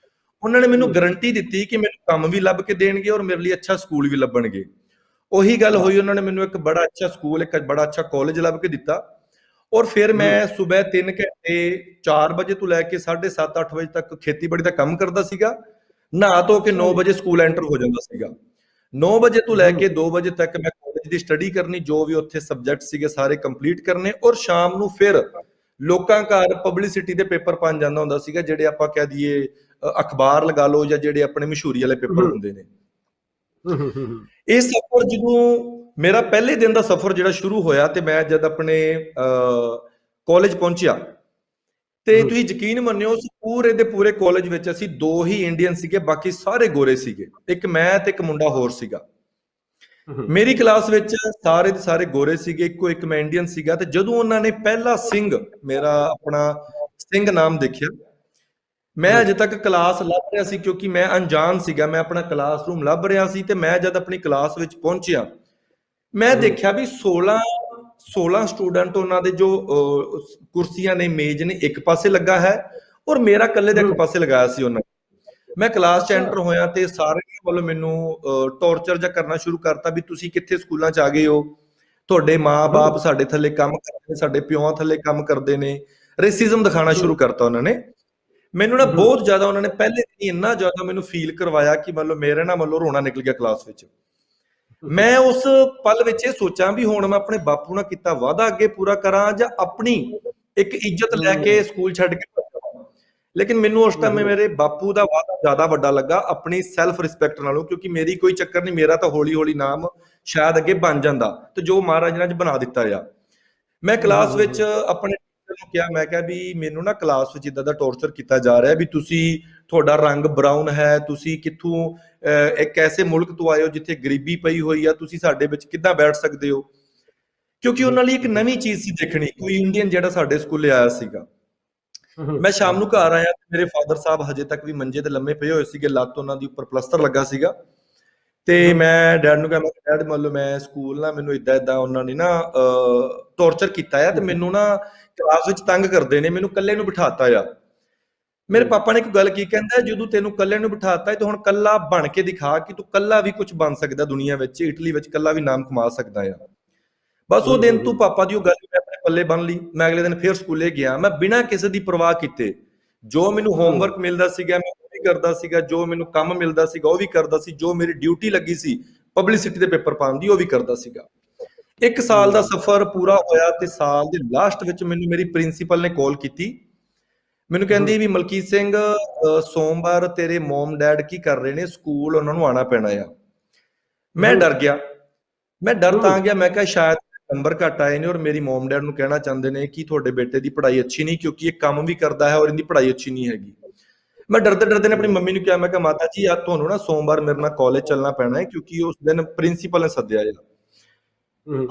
ਉਹਨਾਂ ਨੇ ਮੈਨੂੰ ਹੂੰ, ਗਾਰੰਟੀ ਦਿੱਤੀ ਕਿ ਮੈਨੂੰ ਕੰਮ ਵੀ ਲੱਭ ਕੇ ਦੇਣਗੇ, ਔਰ ਮੇਰੇ ਲਈ ਅੱਛਾ ਸਕੂਲ ਵੀ ਲੱਭਣਗੇ। ਉਹੀ ਗੱਲ ਵਾਹ, ਹੋਈ, ਉਹਨਾਂ ਨੇ ਮੈਨੂੰ ਇੱਕ ਬੜਾ ਅੱਛਾ ਸਕੂਲ, ਇੱਕ ਬੜਾ ਅੱਛਾ ਕਾਲਜ ਲੱਭ ਕੇ ਦਿੱਤਾ। ਔਰ ਫਿਰ ਹੂੰ, ਮੈਂ ਸਵੇਰ 3 ਘੰਟੇ 4 ਵਜੇ ਤੋਂ ਲੈ ਕੇ 7:30 8 ਵਜੇ ਤੱਕ ਖੇਤੀਬਾੜੀ ਦਾ ਕੰਮ ਕਰਦਾ ਸੀਗਾ। ਨਹਾ ਧੋ ਕੇ ਅੱਛਾ 9 ਜੀ, ਵਜੇ ਸਕੂਲ ਐਂਟਰ ਹੋ ਜਾਂਦਾ ਸੀਗਾ। 9 ਵਜੇ ਤੋਂ ਲੈ ਹੂੰ, ਕੇ 2 ਵਜੇ ਤੱਕ ਮੈਂ ਕਾਲਜ ਦੀ ਸਟੱਡੀ ਕਰਨੀ, ਜੋ ਵੀ ਉੱਥੇ ਸਬਜੈਕਟ ਸੀਗੇ ਸਾਰੇ ਕੰਪਲੀਟ ਕਰਨੇ, ਔਰ ਸ਼ਾਮ ਨੂੰ ਫਿਰ ਲੋਕਾਂ ਘਰ ਪਬਲਿਸਿਟੀ ਦੇ ਪੇਪਰ ਪਾਉਣ ਜਾਂਦਾ ਹੁੰਦਾ ਸੀਗਾ, ਜਿਹੜੇ ਆਪਾਂ ਕਹਿ ਦਈਏ ਅਖਬਾਰ ਲਗਾ ਲਓ, ਜਾਂ ਜਿਹੜੇ ਆਪਣੇ ਮਸ਼ਹੂਰੀ ਵਾਲੇ ਪੇਪਰ ਹੂੰ, ਹੁੰਦੇ ਨੇ। ਹੂੰ, ਹੂੰ, ਇਹ ਸਫ਼ਰ ਜਦੋਂ ਮੇਰਾ ਪਹਿਲੇ ਦਿਨ ਦਾ ਸਫ਼ਰ ਜਿਹੜਾ ਸ਼ੁਰੂ ਹੋਇਆ, ਤੇ ਮੈਂ ਜਦ ਆਪਣੇ ਕਾਲਜ ਪਹੁੰਚਿਆ, ਤੇ ਹੂੰ, ਤੁਸੀਂ ਯਕੀਨ ਮੰਨਿਓ ਉਸ ਪੂਰੇ ਦੇ ਪੂਰੇ ਕਾਲਜ ਵਿੱਚ ਅਸੀਂ 2 ਹੀ ਇੰਡੀਅਨ ਸੀਗੇ, ਬਾਕੀ ਸਾਰੇ ਗੋਰੇ ਸੀਗੇ। ਇੱਕ ਮੈਂ ਤੇ ਇੱਕ ਮੁੰਡਾ ਹੋਰ ਸੀਗਾ। ਹੂੰ, ਮੇਰੀ ਕਲਾਸ ਵਿੱਚ ਸਾਰੇ ਦੇ ਸਾਰੇ ਗੋਰੇ ਸੀਗੇ, ਇੱਕੋ ਇੱਕ ਮੈਂ ਇੰਡੀਅਨ ਸੀਗਾ। ਤੇ ਜਦੋਂ ਉਹਨਾਂ ਨੇ ਪਹਿਲਾ ਸਿੰਘ, ਮੇਰਾ ਆਪਣਾ ਸਿੰਘ ਨਾਮ ਦੇਖਿਆ, ਮੈਂ ਹੂੰ, ਅਜੇ ਤੱਕ ਕਲਾਸ ਲੱਭ ਰਿਹਾ ਸੀ, ਕਿਉਂਕਿ ਮੈਂ ਅਣਜਾਣ ਸੀਗਾ। ਮੈਂ ਆਪਣਾ ਕਲਾਸਰੂਮ ਲੱਭ ਰਿਹਾ ਸੀ, ਤੇ ਮੈਂ ਜਦ ਆਪਣੀ ਕਲਾਸ ਵਿੱਚ ਪਹੁੰਚਿਆ, ਮੈਂ ਹੂੰ, ਦੇਖਿਆ ਵੀ 16 ਸਟੂਡੈਂਟ, ਉਹਨਾਂ ਦੇ ਜੋ ਕੁਰਸੀਆਂ ਨੇ, ਮੇਜ਼ ਨੇ, ਇੱਕ ਪਾਸੇ ਲੱਗਾ ਹੈ, ਔਰ ਮੇਰਾ ਇਕੱਲੇ ਦਾ ਇੱਕ ਹੂੰ, ਪਾਸੇ ਲਗਾਇਆ ਸੀ ਉਹਨਾਂ ਨੇ। ਮੈਂ ਕਲਾਸ 'ਚ ਅੱਛਾ, ਐਂਟਰ ਹੋਇਆ, ਤੇ ਸਾਰੇ ਵੱਲੋਂ ਮੈਨੂੰ ਟੌਰਚਰ ਜਿਹਾ ਕਰਨਾ ਸ਼ੁਰੂ ਕਰਤਾ ਵੀ ਤੁਸੀਂ ਕਿੱਥੇ ਸਕੂਲਾਂ 'ਚ ਆ ਗਏ ਹੋ, ਤੁਹਾਡੇ ਮਾਂ-ਬਾਪ ਹੂੰ, ਸਾਡੇ ਥੱਲੇ ਕੰਮ ਕਰਦੇ ਨੇ, ਸਾਡੇ ਪਿਓਾਂ ਥੱਲੇ ਕੰਮ ਕਰਦੇ ਨੇ। ਰੇਸਿਜ਼ਮ ਦਿਖਾਉਣਾ ਹੂੰ, ਸ਼ੁਰੂ ਕਰਤਾ ਉਹਨਾਂ ਨੇ। ਮੈਨੂੰ ਨਾ ਹੂੰ, ਬਹੁਤ ਜ਼ਿਆਦਾ ਉਹਨਾਂ ਨੇ ਪਹਿਲੇ ਦਿਨ ਹੀ ਇੰਨਾ ਜ਼ਿਆਦਾ ਮੈਨੂੰ ਫੀਲ ਕਰਵਾਇਆ ਕਿ ਮੰਨ ਲਓ ਮੇਰੇ ਨਾਲ ਮੰਨ ਲਓ ਰੋਣਾ ਨਿਕਲ ਗਿਆ ਕਲਾਸ ਵਿੱਚ। ਮੈਂ ਉਸ ਪਲ ਵਿੱਚ ਇਹ ਸੋਚਾਂ ਵੀ ਹੁਣ ਮੈਂ ਆਪਣੇ ਬਾਪੂ ਨਾਲ ਕੀਤਾ ਵਾਅਦਾ ਅੱਗੇ ਪੂਰਾ ਕਰਾਂ, ਜਾਂ ਆਪਣੀ ਇੱਕ ਇੱਜ਼ਤ ਲੈ ਕੇ ਸਕੂਲ ਛੱਡ ਕੇ ਭੱਜਾਂ। ਲੇਕਿਨ ਮੈਨੂੰ ਉਸ ਟਾਈਮ ਮੇਰੇ ਬਾਪੂ ਦਾ ਵਾਅਦਾ ਜ਼ਿਆਦਾ ਵੱਡਾ ਲੱਗਾ ਆਪਣੀ ਸੈਲਫ ਰਿਸਪੈਕਟ ਨਾਲੋਂ, ਕਿਉਂਕਿ ਮੇਰੀ ਕੋਈ ਚੱਕਰ ਨਹੀਂ, ਮੇਰਾ ਤਾਂ ਹੌਲੀ ਹੌਲੀ ਨਾਮ ਸ਼ਾਇਦ ਅੱਗੇ ਬਣ ਜਾਂਦਾ, ਤੇ ਜੋ ਮਹਾਰਾਜ ਨੇ ਅੱਜ ਬਣਾ ਦਿੱਤਾ ਆ। ਮੈਂ ਕਲਾਸ ਵਿੱਚ ਆਪਣੇ ਟੀਚਰ ਨੂੰ ਕਿਹਾ, ਮੈਂ ਕਿਹਾ ਵੀ ਮੈਨੂੰ ਨਾ ਕਲਾਸ ਵਿੱਚ ਇਦਾਂ ਦਾ ਟੌਰਚਰ ਕੀਤਾ ਜਾ ਰਿਹਾ ਵੀ ਤੁਸੀਂ, ਤੁਹਾਡਾ ਰੰਗ ਬਰਾਊਨ ਹੈ, ਤੁਸੀਂ ਕਿੱਥੋਂ ਇੱਕ ਐਸੇ ਮੁਲਕ ਤੋਂ ਆਏ ਹੋ ਜਿੱਥੇ ਗਰੀਬੀ ਪਈ ਹੋਈ ਆ, ਤੁਸੀਂ ਸਾਡੇ ਵਿੱਚ ਕਿੱਦਾਂ ਬੈਠ ਸਕਦੇ ਹੋ। ਕਿਉਂਕਿ ਉਹਨਾਂ ਲਈ ਇੱਕ ਨਵੀਂ ਚੀਜ਼ ਸੀ ਦੇਖਣੀ, ਕੋਈ ਇੰਡੀਅਨ ਜਿਹੜਾ ਸਾਡੇ ਸਕੂਲੇ ਆਇਆ ਸੀਗਾ। ਮੈਂ ਸ਼ਾਮ ਨੂੰ ਘਰ ਆਇਆ, ਮੇਰੇ ਫਾਦਰ ਸਾਹਿਬ ਹਜੇ ਤੱਕ ਵੀ ਮੰਜੇ ਤੇ ਲੰਮੇ ਪਏ ਹੋਏ ਸੀਗੇ, ਲੱਤ ਉਹਨਾਂ ਦੀ ਉੱਪਰ ਪਲਸਤਰ ਲੱਗਾ ਸੀਗਾ। ਤੇ ਮੈਂ ਡੈਡ ਨੂੰ ਕਿਹਾ, ਮੈਂ ਡੈਡ ਮੰਨ ਲਓ ਮੈਂ ਸਕੂਲ ਨਾ, ਮੈਨੂੰ ਇਦਾਂ ਉਹਨਾਂ ਨੇ ਨਾ ਟੌਰਚਰ ਕੀਤਾ ਆ, ਤੇ ਮੈਨੂੰ ਨਾ ਕਲਾਸ ਵਿੱਚ ਤੰਗ ਕਰਦੇ ਨੇ, ਮੈਨੂੰ ਇਕੱਲੇ ਨੂੰ ਬਿਠਾਤਾ ਆ। ਮੇਰੇ ਪਾਪਾ ਨੇ ਇੱਕ ਗੱਲ ਕੀ ਕਹਿੰਦਾ, ਜਦੋਂ ਤੈਨੂੰ ਇਕੱਲੇ ਨੂੰ ਬਿਠਾਤਾ ਹੈ, ਤੇ ਹੁਣ ਇਕੱਲਾ ਬਣ ਕੇ ਦਿਖਾ ਕਿ ਤੂੰ ਇਕੱਲਾ ਵੀ ਕੁਝ ਬਣ ਸਕਦਾ ਦੁਨੀਆ ਵਿੱਚ, ਇਟਲੀ ਵਿੱਚ ਇਕੱਲਾ ਵੀ ਨਾਮ ਕਮਾ ਸਕਦਾ ਆ। ਬਸ ਉਹ ਦਿਨ ਤੋਂ ਪਾਪਾ ਦੀ ਉਹ ਗੱਲ ਮੈਂ ਆਪਣੇ ਪੱਲੇ ਬੰਨ ਲਈ। ਮੈਂ ਅਗਲੇ ਦਿਨ ਫਿਰ ਸਕੂਲੇ ਗਿਆ, ਮੈਂ ਬਿਨਾਂ ਕਿਸੇ ਦੀ ਪਰਵਾਹ ਕੀਤੇ ਜੋ ਮੈਨੂੰ ਹੋਮਵਰਕ ਮਿਲਦਾ ਸੀਗਾ ਮੈਂ ਉਹ ਵੀ ਕਰਦਾ ਸੀਗਾ, ਜੋ ਮੈਨੂੰ ਕੰਮ ਮਿਲਦਾ ਸੀਗਾ ਉਹ ਵੀ ਕਰਦਾ ਸੀ, ਜੋ ਮੇਰੀ ਡਿਊਟੀ ਲੱਗੀ ਸੀ ਪਬਲਿਸਿਟੀ ਦੇ ਪੇਪਰ ਪਾਉਣ ਦੀ ਉਹ ਵੀ ਕਰਦਾ ਸੀਗਾ। 1 ਸਾਲ ਦਾ ਸਫ਼ਰ ਪੂਰਾ ਹੋਇਆ, ਤੇ ਸਾਲ ਦੇ ਲਾਸਟ ਵਿੱਚ ਮੈਨੂੰ ਮੇਰੀ ਪ੍ਰਿੰਸੀਪਲ ਨੇ ਕਾਲ ਕੀਤੀ। ਮੈਨੂੰ ਕਹਿੰਦੀ ਵੀ ਮਲਕੀਤ ਸਿੰਘ, ਸੋਮਵਾਰ ਤੇਰੇ ਮਮ ਡੈਡ ਕੀ ਕਰ ਰਹੇ ਨੇ, ਸਕੂਲ ਉਹਨਾਂ ਨੂੰ ਆਉਣਾ ਪੈਣਾ ਆ। ਮੈਂ ਡਰ ਗਿਆ। ਮੈਂ ਡਰ ਤਾਂ ਗਿਆ, ਮੈਂ ਕਿਹਾ ਸ਼ਾਇਦ ਨੰਬਰ ਘੱਟ ਆਏ ਨੇ, ਔਰ ਮੇਰੀ ਮਮ ਡੈਡ ਨੂੰ ਕਹਿਣਾ ਚਾਹੁੰਦੇ ਨੇ ਕਿ ਤੁਹਾਡੇ ਬੇਟੇ ਦੀ ਪੜ੍ਹਾਈ ਅੱਛੀ ਨਹੀਂ, ਕਿਉਂਕਿ ਇਹ ਕੰਮ ਵੀ ਕਰਦਾ ਹੈ ਔਰ ਇਹਦੀ ਪੜ੍ਹਾਈ ਅੱਛੀ ਨਹੀਂ ਹੈਗੀ। ਮੈਂ ਡਰਦੇ ਡਰਦੇ ਨੇ ਆਪਣੀ ਮੰਮੀ ਨੂੰ ਕਿਹਾ, ਮੈਂ ਕਿਹਾ ਮਾਤਾ ਜੀ ਅੱਜ ਤੁਹਾਨੂੰ ਨਾ ਸੋਮਵਾਰ ਮੇਰੇ ਨਾਲ ਕਾਲਜ ਚੱਲਣਾ ਪੈਣਾ ਹੈ, ਕਿਉਂਕਿ ਉਸ ਦਿਨ ਪ੍ਰਿੰਸੀਪਲ ਨੇ ਸੱਦਿਆ ਹੈ।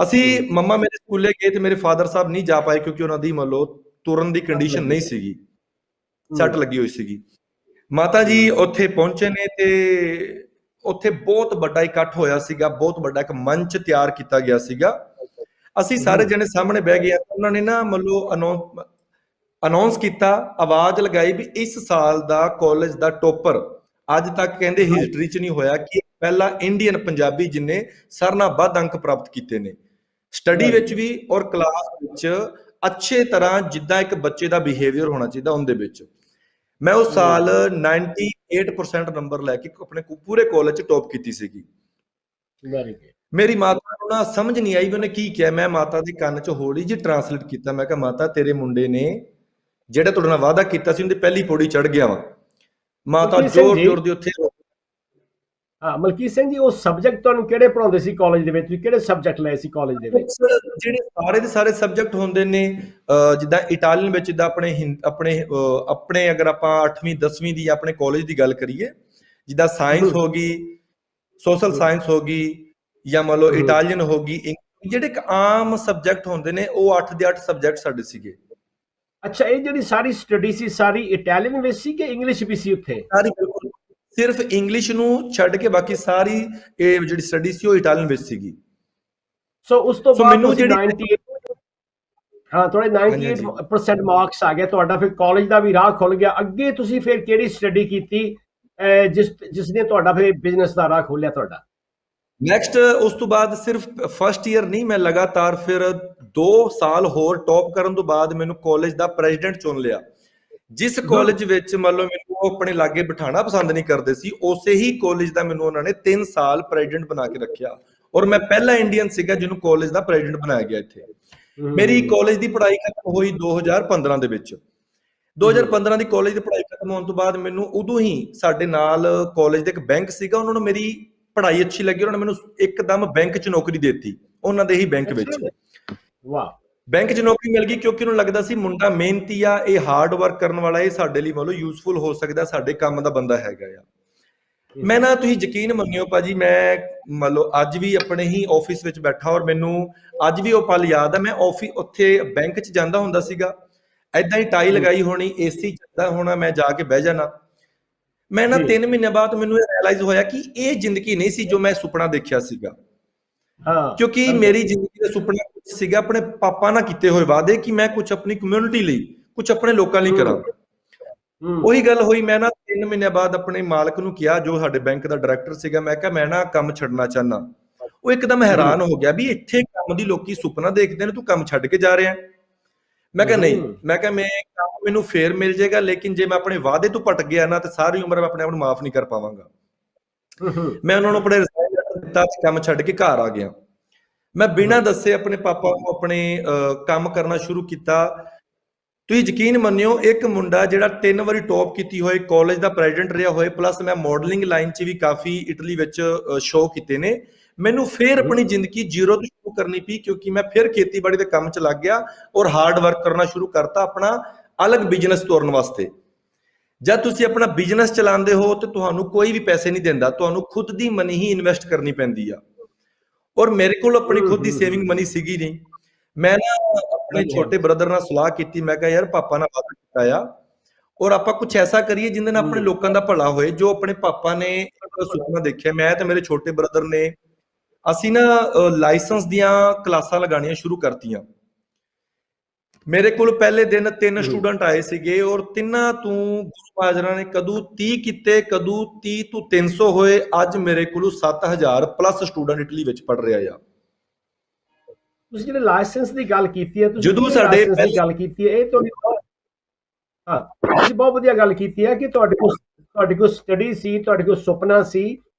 ਅਸੀਂ ਹੂੰ ਮੰਮਾ ਮੇਰੇ ਸਕੂਲੇ ਗਏ ਤੇ ਮੇਰੇ ਫਾਦਰ ਸਾਹਿਬ ਨਹੀਂ ਜਾ ਪਾਏ ਕਿਉਂਕਿ ਉਹਨਾਂ ਦੀ ਮੰਨ ਲਓ ਤੁਰਨ ਦੀ ਸੱਟ ਕੰਡੀਸ਼ਨ ਲੱਗੀ ਨਹੀਂ ਸੀ। ਸੀਗੀ, ਸੱਟ ਹੂੰ ਲੱਗੀ ਹੋਈ ਸੀਗੀ। ਮਾਤਾ ਜੀ ਹੂੰ ਉੱਥੇ ਪਹੁੰਚੇ ਨੇ ਤੇ ਉੱਥੇ ਬਹੁਤ ਵੱਡਾ ਇਕੱਠ ਹੋਇਆ ਸੀਗਾ, ਬਹੁਤ ਵੱਡਾ ਇੱਕ ਮੰਚ ਤਿਆਰ ਕੀਤਾ ਗਿਆ ਸੀਗਾ। ਅਸੀਂ ਸਾਰੇ ਹੂੰ ਜਣੇ ਸਾਹਮਣੇ ਬਹਿ ਗਏ। ਉਹਨਾਂ ਨੇ ਨਾ ਮੰਨ ਲਓ ਅਨਾਉਂਸ ਕੀਤਾ, ਆਵਾਜ਼ ਲਗਾਈ ਵੀ ਇਸ ਸਾਲ ਦਾ ਕਾਲਜ ਦਾ ਟੋਪਰ ਅੱਜ ਤੱਕ ਕਹਿੰਦੇ ਹਿਸਟਰੀ 'ਚ ਨਹੀਂ ਹੋਇਆ ਕਿ ਪਹਿਲਾ ਇੰਡੀਅਨ ਪੰਜਾਬੀ ਜਿਨੇ ਸਾਰਿਆਂ ਨਾਲੋਂ ਵੱਧ ਅੰਕ ਪ੍ਰਾਪਤ ਕੀਤੇ ਨੇ ਸਟੱਡੀ ਵੈਰੀ ਵਿੱਚ ਗੁੱਡ। ਵੀ ਔਰ ਕਲਾਸ ਵਿੱਚ, ਅੱਛੇ ਤਰ੍ਹਾਂ ਜਿੱਦਾਂ ਇੱਕ ਬੱਚੇ ਦਾ ਬਿਹੇਵੀਅਰ ਹੋਣਾ ਚਾਹੀਦਾ ਉਹਦੇ ਵਿੱਚ। ਮੈਂ ਉਸ ਸਾਲ 98% ਨੰਬਰ ਲੈ ਕੇ ਆਪਣੇ ਪੂਰੇ ਕਾਲਜ 'ਚ ਟੌਪ ਕੀਤੀ ਸੀਗੀ। Very good. ਮੇਰੀ ਮਾਤਾ ਨੂੰ ਨਾ ਸਮਝ ਨਹੀਂ ਆਈ ਵੀ ਉਹਨੇ ਕੀ ਕਿਹਾ। ਮੈਂ ਮਾਤਾ ਦੇ ਕੰਨ 'ਚ ਹੌਲੀ ਜਿਹੀ ਟਰਾਂਸਲੇਟ ਕੀਤਾ। ਮੈਂ ਕਿਹਾ ਮਾਤਾ ਤੇਰੇ ਮੁੰਡੇ ਨੇ ਜਿਹੜਾ ਤੁਹਾਡੇ ਨਾਲ ਵਾਅਦਾ ਕੀਤਾ ਸੀ ਉਹਦੀ ਪਹਿਲੀ ਪੌੜੀ ਚੜ ਗਿਆ ਵਾ। ਮਾਤਾ ਮਲਕੀਤ ਸਿੰਘ ਜ਼ੋਰ ਜੀ, ਜ਼ੋਰ ਦੀ ਉੱਥੇ ਹਾਂ ਮਲਕੀਤ ਸਿੰਘ ਜੀ, ਉਹ ਸਬਜੈਕਟ ਤੁਹਾਨੂੰ ਕਿਹੜੇ ਪੜਾਉਂਦੇ ਸੀ ਕਾਲਜ ਦੇ ਵਿੱਚ? ਤੁਸੀਂ ਕਿਹੜੇ ਸਬਜੈਕਟ ਲਏ ਸੀ ਕਾਲਜ ਦੇ ਵਿੱਚ? ਜਿਹੜੇ ਸਾਰੇ ਦੇ ਸਾਰੇ ਸਬਜੈਕਟ ਹੁੰਦੇ ਨੇ, ਜਿੱਦਾਂ ਇਟਾਲੀਅਨ ਵਿੱਚ, ਜਿੱਦਾਂ ਆਪਣੇ ਅਗਰ ਆਪਾਂ 8ਵੀਂ 10ਵੀਂ ਦੀ ਆਪਣੇ ਕਾਲਜ ਦੀ ਗੱਲ ਕਰੀਏ, ਜਿੱਦਾਂ ਸਾਇੰਸ ਹੋ ਗਈ, ਸੋਸ਼ਲ ਸਾਇੰਸ ਹੋ ਗਈ, ਜਾਂ ਮੰਨ ਲਓ ਇਟਾਲੀਅਨ ਹੋ ਗਈ, ਜਿਹੜੇ ਇੱਕ ਆਮ ਸਬਜੈਕਟ ਹੁੰਦੇ ਨੇ ਉਹ 8 ਦੇ 8 ਸਬਜੈਕਟ ਸਾਡੇ ਸੀਗੇ। ਅੱਛਾ, ਇਹ ਜਿਹੜੀ ਸਾਰੀ ਸਟੱਡੀ ਸੀ ਸਾਰੀ ਇਟਾਲੀਅਨ ਵਿੱਚ ਸੀ ਕਿ ਇੰਗਲਿਸ਼ ਵੀ ਸੀ ਉੱਥੇ? ਸਾਰੀ ਬਿਲਕੁਲ ਸਿਰਫ ਇੰਗਲਿਸ਼ ਨੂੰ ਛੱਡ ਕੇ ਬਾਕੀ ਸਾਰੀ ਇਹ ਜਿਹੜੀ ਸਟੱਡੀ ਸੀ ਉਹ ਇਟਾਲੀਅਨ ਵਿੱਚ ਸੀਗੀ। ਸੋ ਉਸ ਤੋਂ ਸੋ ਬਾਅਦ ਮੈਨੂੰ ਤੁਸੀਂ ਜਿਹੜੀ 98, ਹਾਂ ਤੁਹਾਡੇ ਹਾਂਜੀ ਹਾਂਜੀ 98% ਮਾਰਕਸ ਆ ਗਏ, ਤੁਹਾਡਾ ਫਿਰ ਕਾਲਜ ਦਾ ਵੀ ਰਾਹ ਖੁੱਲ ਗਿਆ। ਅੱਗੇ ਤੁਸੀਂ ਫਿਰ ਕਿਹੜੀ ਸਟੱਡੀ ਕੀਤੀ ਜਿਸ ਨੇ ਤੁਹਾਡਾ ਫਿਰ ਬਿਜ਼ਨਸ ਦਾ ਰਾਹ ਖੋਲਿਆ ਤੁਹਾਡਾ? ਨੈਕਸਟ ਉਸ ਤੋਂ ਬਾਅਦ ਸਿਰਫ ਫਸਟ ਈਅਰ ਨਹੀਂ, ਮੈਂ ਲਗਾਤਾਰ ਫਿਰ 2 ਸਾਲ ਹੋਰ ਟੌਪ ਕਰਨ ਤੋਂ ਬਾਅਦ ਮੈਨੂੰ ਕਾਲਜ ਦਾ ਪ੍ਰੈਜ਼ੀਡੈਂਟ ਚੁਣ ਲਿਆ। ਜਿਸ ਕਾਲਜ ਵਿੱਚ ਮੰਨ ਲਓ ਮੈਨੂੰ ਉਹ ਆਪਣੇ ਲਾਗੇ ਬਿਠਾਣਾ ਪਸੰਦ ਨਹੀਂ ਕਰਦੇ ਸੀ, ਉਸੇ ਹੀ ਕਾਲਜ ਦਾ ਮੈਨੂੰ ਉਹਨਾਂ ਨੇ 3 ਸਾਲ ਪ੍ਰੈਜ਼ੀਡੈਂਟ ਬਣਾ ਕੇ ਰੱਖਿਆ ਔਰ ਮੈਂ ਪਹਿਲਾ ਇੰਡੀਅਨ ਸੀਗਾ ਜਿਹਨੂੰ ਕਾਲਜ ਦਾ ਪ੍ਰੈਜ਼ੀਡੈਂਟ ਬਣਾਇਆ ਗਿਆ ਇੱਥੇ। ਮੇਰੀ ਕਾਲਜ ਦੀ ਪੜ੍ਹਾਈ ਖਤਮ ਹੋਈ 2015 ਦੇ ਵਿੱਚ। 2015 ਦੀ ਕਾਲਜ ਦੀ ਪੜ੍ਹਾਈ ਖਤਮ ਹੋਣ ਤੋਂ ਬਾਅਦ ਮੈਨੂੰ ਉਦੋਂ ਹੀ ਸਾਡੇ ਨਾਲ ਕਾਲਜ ਦੇ ਇੱਕ ਬੈਂਕ ਸੀਗਾ, ਉਹਨਾਂ ਨੂੰ ਮੇਰੀ ਪੜ੍ਹਾਈ ਅੱਛੀ ਲੱਗੀ, ਉਹਨਾਂ ਨੇ ਮੈਨੂੰ ਇੱਕਦਮ ਬੈਂਕ 'ਚ ਨੌਕਰੀ ਦੇ ਦਿੱਤੀ, ਉਹਨਾਂ ਦੇ ਹੀ ਬੈਂਕ ਵਿੱਚ। ਵਾਹ। ਬੈਂਕ 'ਚ ਨੌਕਰੀ ਮਿਲ ਗਈ ਕਿਉਂਕਿ ਉਹਨੂੰ ਲੱਗਦਾ ਸੀ ਮੁੰਡਾ ਮਿਹਨਤੀ ਆ, ਇਹ ਹਾਰਡ ਵਰਕ ਕਰਨ ਵਾਲਾ, ਇਹ ਸਾਡੇ ਲਈ ਮਤਲਬ ਯੂਜ਼ਫੁਲ ਹੋ ਸਕਦਾ, ਸਾਡੇ ਕੰਮ ਦਾ ਬੰਦਾ ਹੈਗਾ ਆ। ਮੈਂ ਨਾ, ਤੁਸੀਂ ਯਕੀਨ ਮੰਨਿਓ ਭਾਜੀ, ਮੈਂ ਮੰਨ ਲਓ ਅੱਜ ਵੀ ਆਪਣੇ ਹੀ ਆਫਿਸ ਵਿੱਚ ਬੈਠਾ ਔਰ ਮੈਨੂੰ ਅੱਜ ਵੀ ਉਹ ਪਲ ਯਾਦ ਆ। ਮੈਂ ਉੱਥੇ ਬੈਂਕ 'ਚ ਜਾਂਦਾ ਹੁੰਦਾ ਸੀਗਾ, ਏਦਾਂ ਹੀ ਟਾਈ ਲਗਾਈ ਹੋਣੀ, ਏਸੀ ਚੱਲਦਾ ਹੋਣਾ, ਮੈਂ ਜਾ ਕੇ ਬਹਿ ਜਾਣਾ। ਮੈਂ ਨਾ 3 ਮਹੀਨੇ ਬਾਅਦ ਮੈਨੂੰ ਇਹ ਰਿਅਲਾਈਜ਼ ਹੋਇਆ ਕਿ ਇਹ ਜ਼ਿੰਦਗੀ ਨਹੀਂ ਸੀ ਜੋ ਮੈਂ ਸੁਪਨਾ ਦੇਖਿਆ ਸੀਗਾ। ਕਿਉਂਕਿ ਮੇਰੀ ਜ਼ਿੰਦਗੀ ਦਾ ਸੁਪਨਾ ਕੁਝ ਸੀਗਾ ਆਪਣੇ ਪਾਪਾ ਨਾਲ ਕੀਤੇ ਹੋਏ ਵਾਅਦੇ ਕਿ ਮੈਂ ਕੁਝ ਆਪਣੀ ਕਮਿਊਨਿਟੀ ਲਈ, ਕੁਝ ਆਪਣੇ ਲੋਕਾਂ ਲਈ ਕਰਾਂ। ਉਹੀ ਗੱਲ ਹੋਈ, ਮੈਂ ਨਾ 3 ਮਹੀਨੇ ਬਾਅਦ ਆਪਣੇ ਮਾਲਕ ਨੂੰ ਕਿਹਾ, ਜੋ ਸਾਡੇ ਬੈਂਕ ਦਾ ਡਾਇਰੈਕਟਰ ਸੀਗਾ, ਮੈਂ ਕਿਹਾ ਮੈਂ ਨਾ ਕੰਮ ਛੱਡਣਾ ਚਾਹਨਾ। ਉਹ ਇੱਕਦਮ ਹੈਰਾਨ ਹੋ ਗਿਆ ਵੀ ਇੱਥੇ ਕੰਮ ਦੀ ਲੋਕੀ ਸੁਪਨਾ ਦੇਖਦੇ ਨੇ, ਤੂੰ ਕੰਮ ਛੱਡ ਕੇ ਜਾ ਰਿਹਾ। ਮੈਂ ਕਿਹਾ ਨਹੀਂ, ਮੈਂ ਕਿਹਾ ਮੈਂ ਕੰਮ ਮੈਨੂੰ ਫੇਰ ਮਿਲ ਜਾਏਗਾ, ਲੇਕਿਨ ਜੇ ਮੈਂ ਆਪਣੇ ਵਾਅਦੇ ਤੋਂ ਭਟਕ ਗਿਆ ਨਾ ਤੇ ਸਾਰੀ ਉਮਰ ਮੈਂ ਆਪਣੇ ਆਪ ਨੂੰ ਮਾਫ ਨਹੀਂ ਕਰ ਪਾਵਾਂਗਾ। ਮੈਂ ਉਹਨਾਂ ਨੂੰ ਆਪਣੇ ਰਿਜ਼ਾਈਨ ਲੈਟਰ ਦਿੱਤਾ, ਕੰਮ ਛੱਡ ਕੇ ਘਰ ਆ ਗਿਆ। ਮੈਂ ਬਿਨਾਂ ਦੱਸੇ ਆਪਣੇ ਪਾਪਾ ਨੂੰ ਆਪਣੇ ਕੰਮ ਕਰਨਾ ਸ਼ੁਰੂ ਕੀਤਾ। ਤੁਸੀਂ ਯਕੀਨ ਮੰਨਿਓ, ਇੱਕ ਮੁੰਡਾ ਜਿਹੜਾ 3 ਵਾਰੀ ਟੌਪ ਕੀਤੀ ਹੋਏ, ਕਾਲਜ ਦਾ ਪ੍ਰੈਜ਼ੀਡੈਂਟ ਰਿਹਾ ਹੋਏ, ਪਲੱਸ ਮੈਂ ਮਾਡਲਿੰਗ ਲਾਈਨ 'ਚ ਵੀ ਕਾਫੀ ਇਟਲੀ ਵਿੱਚ ਸ਼ੋਅ ਕੀਤੇ ਨੇ, ਮੈਨੂੰ ਫਿਰ ਆਪਣੀ ਜ਼ਿੰਦਗੀ ਜ਼ੀਰੋ ਤੋਂ ਸ਼ੁਰੂ ਕਰਨੀ ਪਈ ਕਿਉਂਕਿ ਮੈਂ ਫਿਰ ਖੇਤੀਬਾੜੀ ਦੇ ਕੰਮ 'ਚ ਲੱਗ ਗਿਆ ਔਰ ਹਾਰਡ ਵਰਕ ਕਰਨਾ ਸ਼ੁਰੂ ਕਰਤਾ ਆਪਣਾ ਅਲੱਗ ਬਿਜ਼ਨਸ ਤੋਰਨ ਵਾਸਤੇ। ਜਦ ਤੁਸੀਂ ਆਪਣਾ ਬਿਜ਼ਨਸ ਚਲਾਉਂਦੇ ਹੋ ਤੇ ਤੁਹਾਨੂੰ ਕੋਈ ਵੀ ਪੈਸੇ ਨਹੀਂ ਦਿੰਦਾ, ਤੁਹਾਨੂੰ ਖੁਦ ਦੀ ਮਨੀ ਹੀ ਇਨਵੈਸਟ ਕਰਨੀ ਪੈਂਦੀ ਆ। ਔਰ ਮੇਰੇ ਕੋਲ ਆਪਣੀ ਖੁਦ ਦੀ ਸੇਵਿੰਗ ਮਨੀ ਸੀਗੀ ਨਹੀਂ। ਮੈਂ ਨਾ ਆਪਣੇ ਛੋਟੇ ਬ੍ਰਦਰ ਨਾਲ ਸਲਾਹ ਕੀਤੀ, ਮੈਂ ਕਿਹਾ ਯਾਰ ਪਾਪਾ ਨਾਲ ਵਾਅਦਾ ਕੀਤਾ ਆ ਔਰ ਆਪਾਂ ਕੁਝ ਐਸਾ ਕਰੀਏ ਜਿਹਦੇ ਨਾਲ ਆਪਣੇ ਲੋਕਾਂ ਦਾ ਭਲਾ ਹੋਏ। ਜੋ ਆਪਣੇ ਪਾਪਾ ਨੇ ਸੁਪਨਾ ਦੇਖਿਆ, ਮੈਂ ਤੇ ਮੇਰੇ ਛੋਟੇ ਬ੍ਰਦਰ ਨੇ, ਅਸੀਂ ਨਾ ਲਾਇਸੈਂਸ ਦੀਆਂ ਕਲਾਸਾਂ ਲਗਾਉਣੀਆਂ ਸ਼ੁਰੂ ਕਰਤੀਆਂ। ਮੇਰੇ ਕੋਲ ਪਹਿਲੇ ਦਿਨ 3 ਸਟੂਡੈਂਟ ਆਏ ਸੀਗੇ ਔਰ ਤਿੰਨਾਂ ਤੋਂ ਗੁਰੂ ਮਹਾਰਾਜ ਨੇ ਕਦੋਂ 30 ਕੀਤੇ, ਕਦੋਂ 30 ਤੋਂ 300 ਹੋਏ। ਅੱਜ ਮੇਰੇ ਕੋਲ 7000 ਪਲੱਸ ਸਟੂਡੈਂਟ ਇਟਲੀ ਵਿੱਚ ਪੜ ਰਿਹਾ ਆ। ਤੁਸੀਂ ਜਿਹੜੇ ਲਾਇਸੈਂਸ ਦੀ ਗੱਲ ਕੀਤੀ ਹੈ, ਜਦੋਂ ਸਾਡੇ ਦੀ ਗੱਲ ਕੀਤੀ ਹੈ, ਇਹ ਤੁਹਾਡੀ ਤੁਸੀਂ ਬਹੁਤ ਵਧੀਆ ਗੱਲ ਕੀਤੀ ਹੈ ਕਿ ਤੁਹਾਡੇ ਕੋਲ ਸਟੱਡੀ ਸੀ, ਤੁਹਾਡੇ ਕੋਲ ਸੁਪਨਾ ਸੀ।